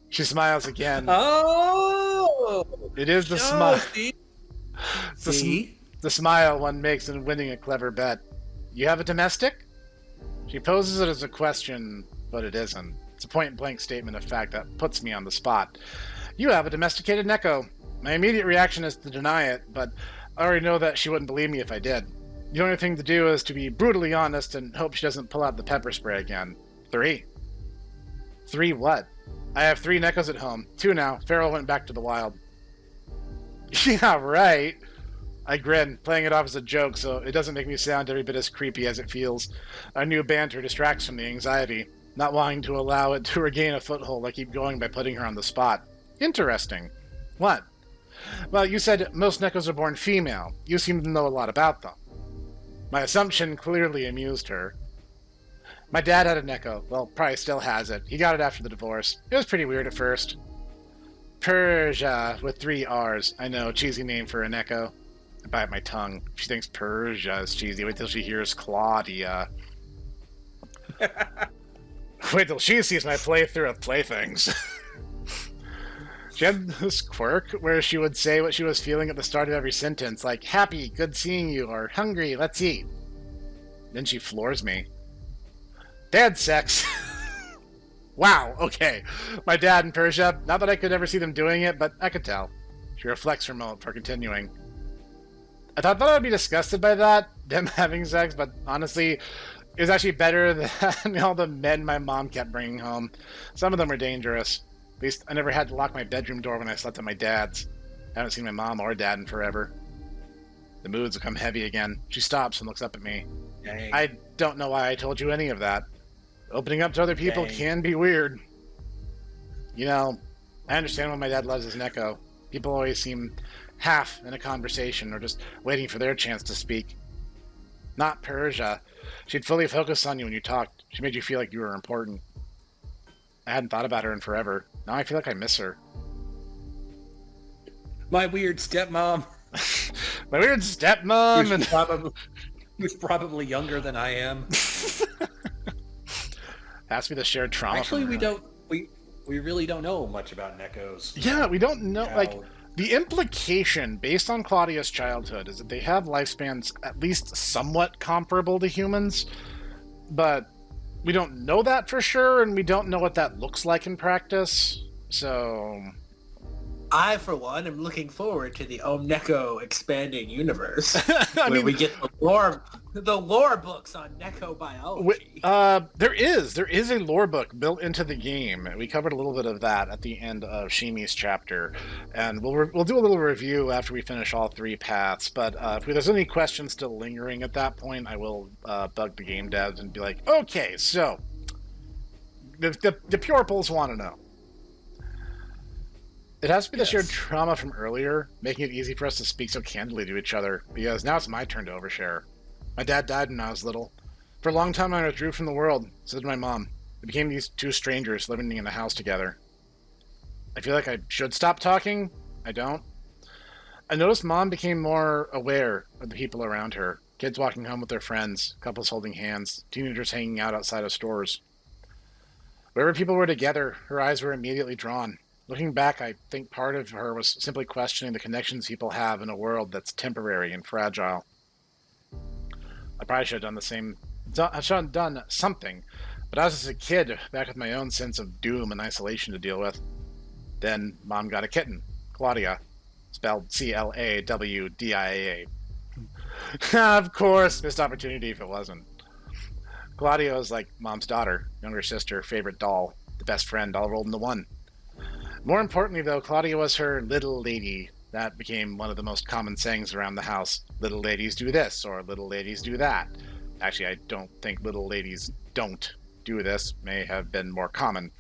She smiles again. Oh! It is the smile. The smile one makes in winning a clever bet. You have a domestic? She poses it as a question, but it isn't. It's a point-blank statement of fact that puts me on the spot. You have a domesticated neko. My immediate reaction is to deny it, but I already know that she wouldn't believe me if I did. The only thing to do is to be brutally honest and hope she doesn't pull out the pepper spray again. 3. 3 what? I have 3 nekos at home. 2 now. Feral went back to the wild. Yeah, right. I grin, playing it off as a joke so it doesn't make me sound every bit as creepy as it feels. Our new banter distracts from the anxiety. Not wanting to allow it to regain a foothold, I keep going by putting her on the spot. Interesting. What? Well, you said most nekos are born female. You seem to know a lot about them. My assumption clearly amused her. My dad had a neko. Well, probably still has it. He got it after the divorce. It was pretty weird at first. Persia, with 3 R's. I know, cheesy name for a neko. I bite my tongue. She thinks Persia is cheesy. Wait till she hears Clawdia. Wait till she sees my playthrough of Playthings. She had this quirk where she would say what she was feeling at the start of every sentence, like, happy, good seeing you, or hungry, let's eat. Then she floors me. Dad sex. Wow, okay. My dad in Persia, not that I could ever see them doing it, but I could tell. She reflects for a moment before continuing. I thought I'd be disgusted by that, them having sex, but honestly, it was actually better than all the men my mom kept bringing home. Some of them were dangerous. At least I never had to lock my bedroom door when I slept at my dad's. I haven't seen my mom or dad in forever. The moods become heavy again. She stops and looks up at me. Dang. I don't know why I told you any of that. Opening up to other people can be weird. You know, I understand why my dad loves his neko. People always seem half in a conversation or just waiting for their chance to speak. Not Persia. She'd fully focus on you when you talked. She made you feel like you were important. I hadn't thought about her in forever. Now I feel like I miss her. My weird stepmom. My weird stepmom! Who's probably younger than I am. Has to be the shared trauma. Actually, we really don't know much about nekos. Yeah, we don't know, like, the implication, based on Clawdia's childhood, is that they have lifespans at least somewhat comparable to humans, but we don't know that for sure, and we don't know what that looks like in practice, so... I, for one, am looking forward to the OmOneko expanding universe, I where mean, we get the lore books on neko biology. There is a lore book built into the game. We covered a little bit of that at the end of Shimi's chapter, and we'll do a little review after we finish all 3 paths. But if there's any questions still lingering at that point, I will bug the game devs and be like, okay, so the pupils want to know. It has to be the shared trauma from earlier, making it easy for us to speak so candidly to each other, because now it's my turn to overshare. My dad died when I was little. For a long time I withdrew from the world, so did my mom. We became these 2 strangers living in a house together. I feel like I should stop talking. I don't. I noticed Mom became more aware of the people around her. Kids walking home with their friends, couples holding hands, teenagers hanging out outside of stores. Wherever people were together, her eyes were immediately drawn. Looking back, I think part of her was simply questioning the connections people have in a world that's temporary and fragile. I probably should have done the same. I should have done something, but I was just a kid, back with my own sense of doom and isolation to deal with. Then Mom got a kitten, Clawdia, spelled Clawdia. Of course, missed opportunity if it wasn't. Clawdia was like Mom's daughter, younger sister, favorite doll, the best friend, all rolled into one. More importantly, though, Clawdia was her little lady. That became one of the most common sayings around the house. Little ladies do this, or little ladies do that. Actually, I don't think little ladies don't do this. May have been more common.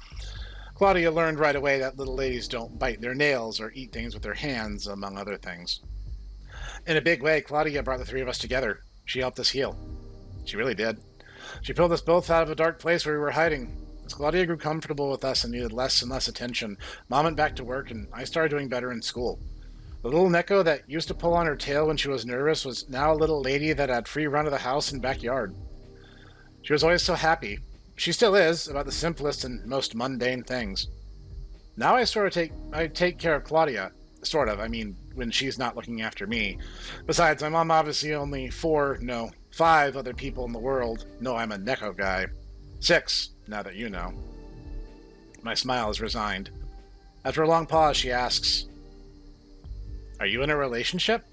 Clawdia learned right away that little ladies don't bite their nails or eat things with their hands, among other things. In a big way, Clawdia brought the 3 of us together. She helped us heal. She really did. She pulled us both out of a dark place where we were hiding. As Clawdia grew comfortable with us and needed less and less attention, Mom went back to work and I started doing better in school. The little neko that used to pull on her tail when she was nervous was now a little lady that had free run of the house and backyard. She was always so happy. She still is, about the simplest and most mundane things. Now I take care of Clawdia. Sort of, I mean, when she's not looking after me. Besides, my mom obviously only 5 other people in the world know I'm a neko guy. 6, now that you know. My smile is resigned. After a long pause, she asks, "Are you in a relationship?"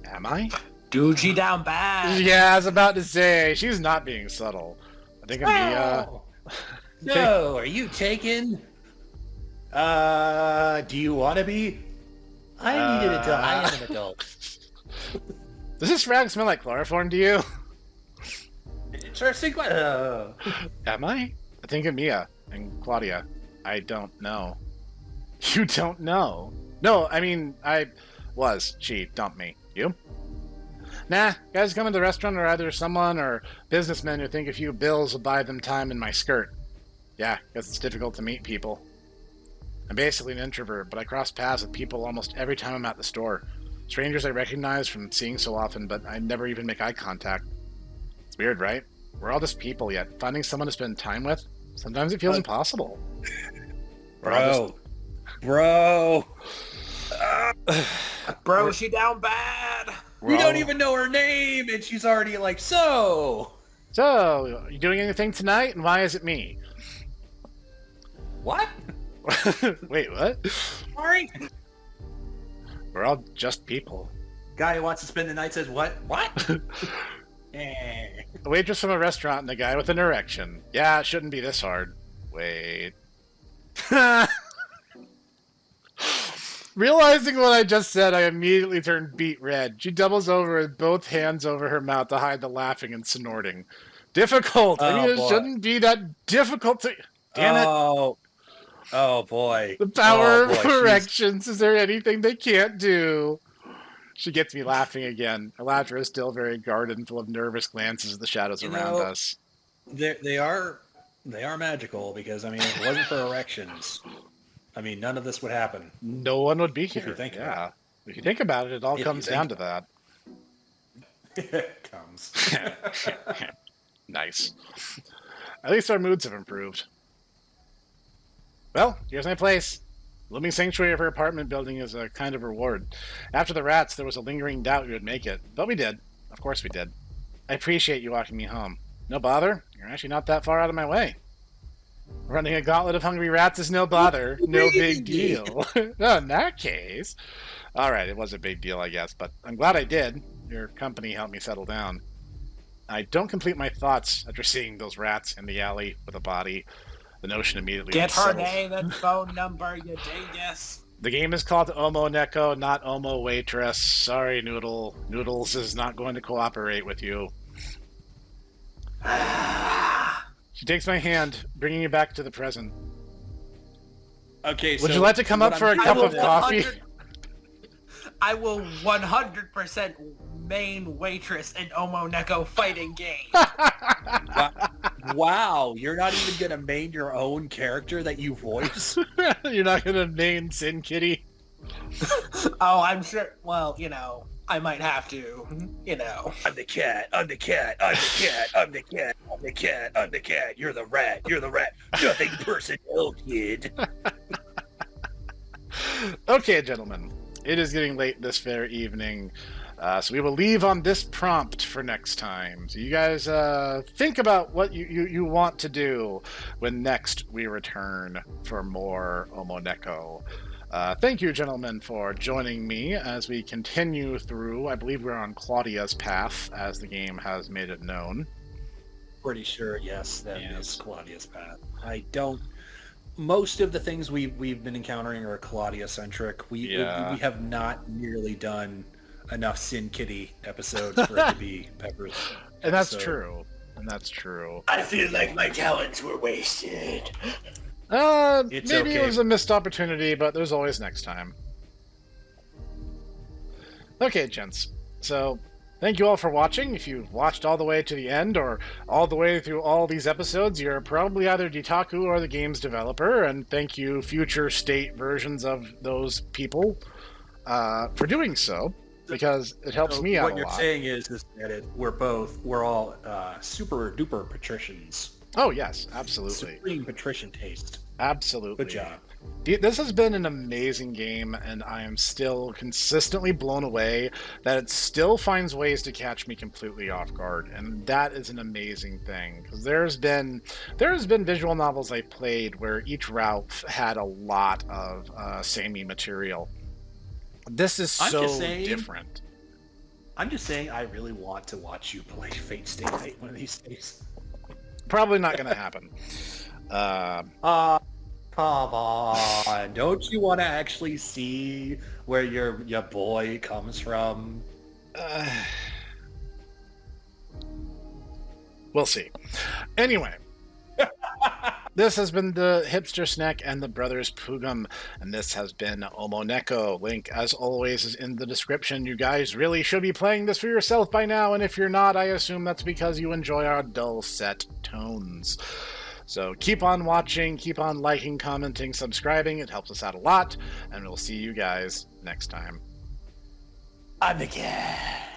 Am I? Doogie down bad. Yeah, I was about to say, she's not being subtle. I think So, are you taken? Do you want to be? I need an adult. I am an adult. Does this rag smell like chloroform to you? Interesting. Am I? I think of Mia and Clawdia. I don't know. You don't know? No, I mean, she dumped me. You? Nah, guys come to the restaurant are either someone or businessmen who think a few bills will buy them time in my skirt. Yeah, guess it's difficult to meet people. I'm basically an introvert, but I cross paths with people almost every time I'm at the store. Strangers I recognize from seeing so often, but I never even make eye contact. It's weird, right? We're all just people, yet finding someone to spend time with, sometimes it feels impossible. Bro, Bro. Bro, she down bad. We don't even know her name, and she's already like, so, you doing anything tonight, and why is it me? what? Wait, what? Sorry? We're all just people. Guy who wants to spend the night says, what? What? A waitress from a restaurant and a guy with an erection. Yeah, it shouldn't be this hard. Wait. Realizing what I just said, I immediately turned beet red. She doubles over with both hands over her mouth to hide the laughing and snorting. Difficult. I mean, it shouldn't be that difficult to... Damn it. Oh, boy. The power of erections. Is there anything they can't do? She gets me laughing again. Her laughter is still very guarded and full of nervous glances at the shadows around us. They are magical because, I mean, if it wasn't for erections, I mean, none of this would happen. No one would be here. If you think about it. If you think about it, it all comes down to that. It comes. Nice. At least our moods have improved. Well, here's my place. Looming sanctuary of her apartment building is a kind of reward. After the rats, there was a lingering doubt we would make it. But we did. Of course we did. I appreciate you walking me home. No bother. You're actually not that far out of my way. Running a gauntlet of hungry rats is no bother. No big deal. No, in that case. Alright, it was a big deal, I guess. But I'm glad I did. Your company helped me settle down. I don't complete my thoughts after seeing those rats in the alley with a body. The notion immediately... Get her name and phone number, you dingus. The game is called OmOneko, not Omo Waitress. Sorry, Noodle. Noodles is not going to cooperate with you. She takes my hand, bringing me back to the present. Okay, Would you like to come up for a cup of coffee? I will 100% main waitress in OmOneko fighting game. Wow, you're not even going to main your own character that you voice? You're not going to main Sin Kitty? Oh, I'm sure. Well, you know, I might have to, you know. I'm the cat, I'm the cat, I'm the cat, I'm the cat, I'm the cat, I'm the cat, you're the rat, you're the rat. Nothing personal, kid. Okay, gentlemen. It is getting late this fair evening, so we will leave on this prompt for next time. So you guys think about what you want to do when next we return for more OmOneko. Thank you, gentlemen, for joining me as we continue through. I believe we're on Clawdia's path, as the game has made it known. Pretty sure, yes, that is Clawdia's path. I don't... Most of the things we've been encountering are Clawdia-centric. We have not nearly done enough Sin Kitty episodes for it to be Pepper's And that's true. I feel like my talents were wasted. Maybe okay. it was a missed opportunity, but there's always next time. Okay, gents. So, thank you all for watching. If you've watched all the way to the end, or all the way through all these episodes, you're probably either Ditaku or the game's developer, and thank you, future state versions of those people, for doing so, because it helps me out a lot. What you're saying is that we're all super-duper patricians. Oh, yes, absolutely. Supreme patrician taste. Absolutely. Good job. This has been an amazing game, and I am still consistently blown away that it still finds ways to catch me completely off guard, and that is an amazing thing. Because there's been visual novels I played where each route had a lot of samey material. This is so different. I'm just saying, I really want to watch you play Fate Stay Night one of these days. Probably not going to happen. Come on. Don't you want to actually see where your boy comes from? We'll see. Anyway. This has been the Hipster Snek and the Brothers Pugum, and this has been OmOneko. Link, as always, is in the description. You guys really should be playing this for yourself by now, and if you're not, I assume that's because you enjoy our dulcet tones. So keep on watching, keep on liking, commenting, subscribing. It helps us out a lot, and we'll see you guys next time. I'm the cat.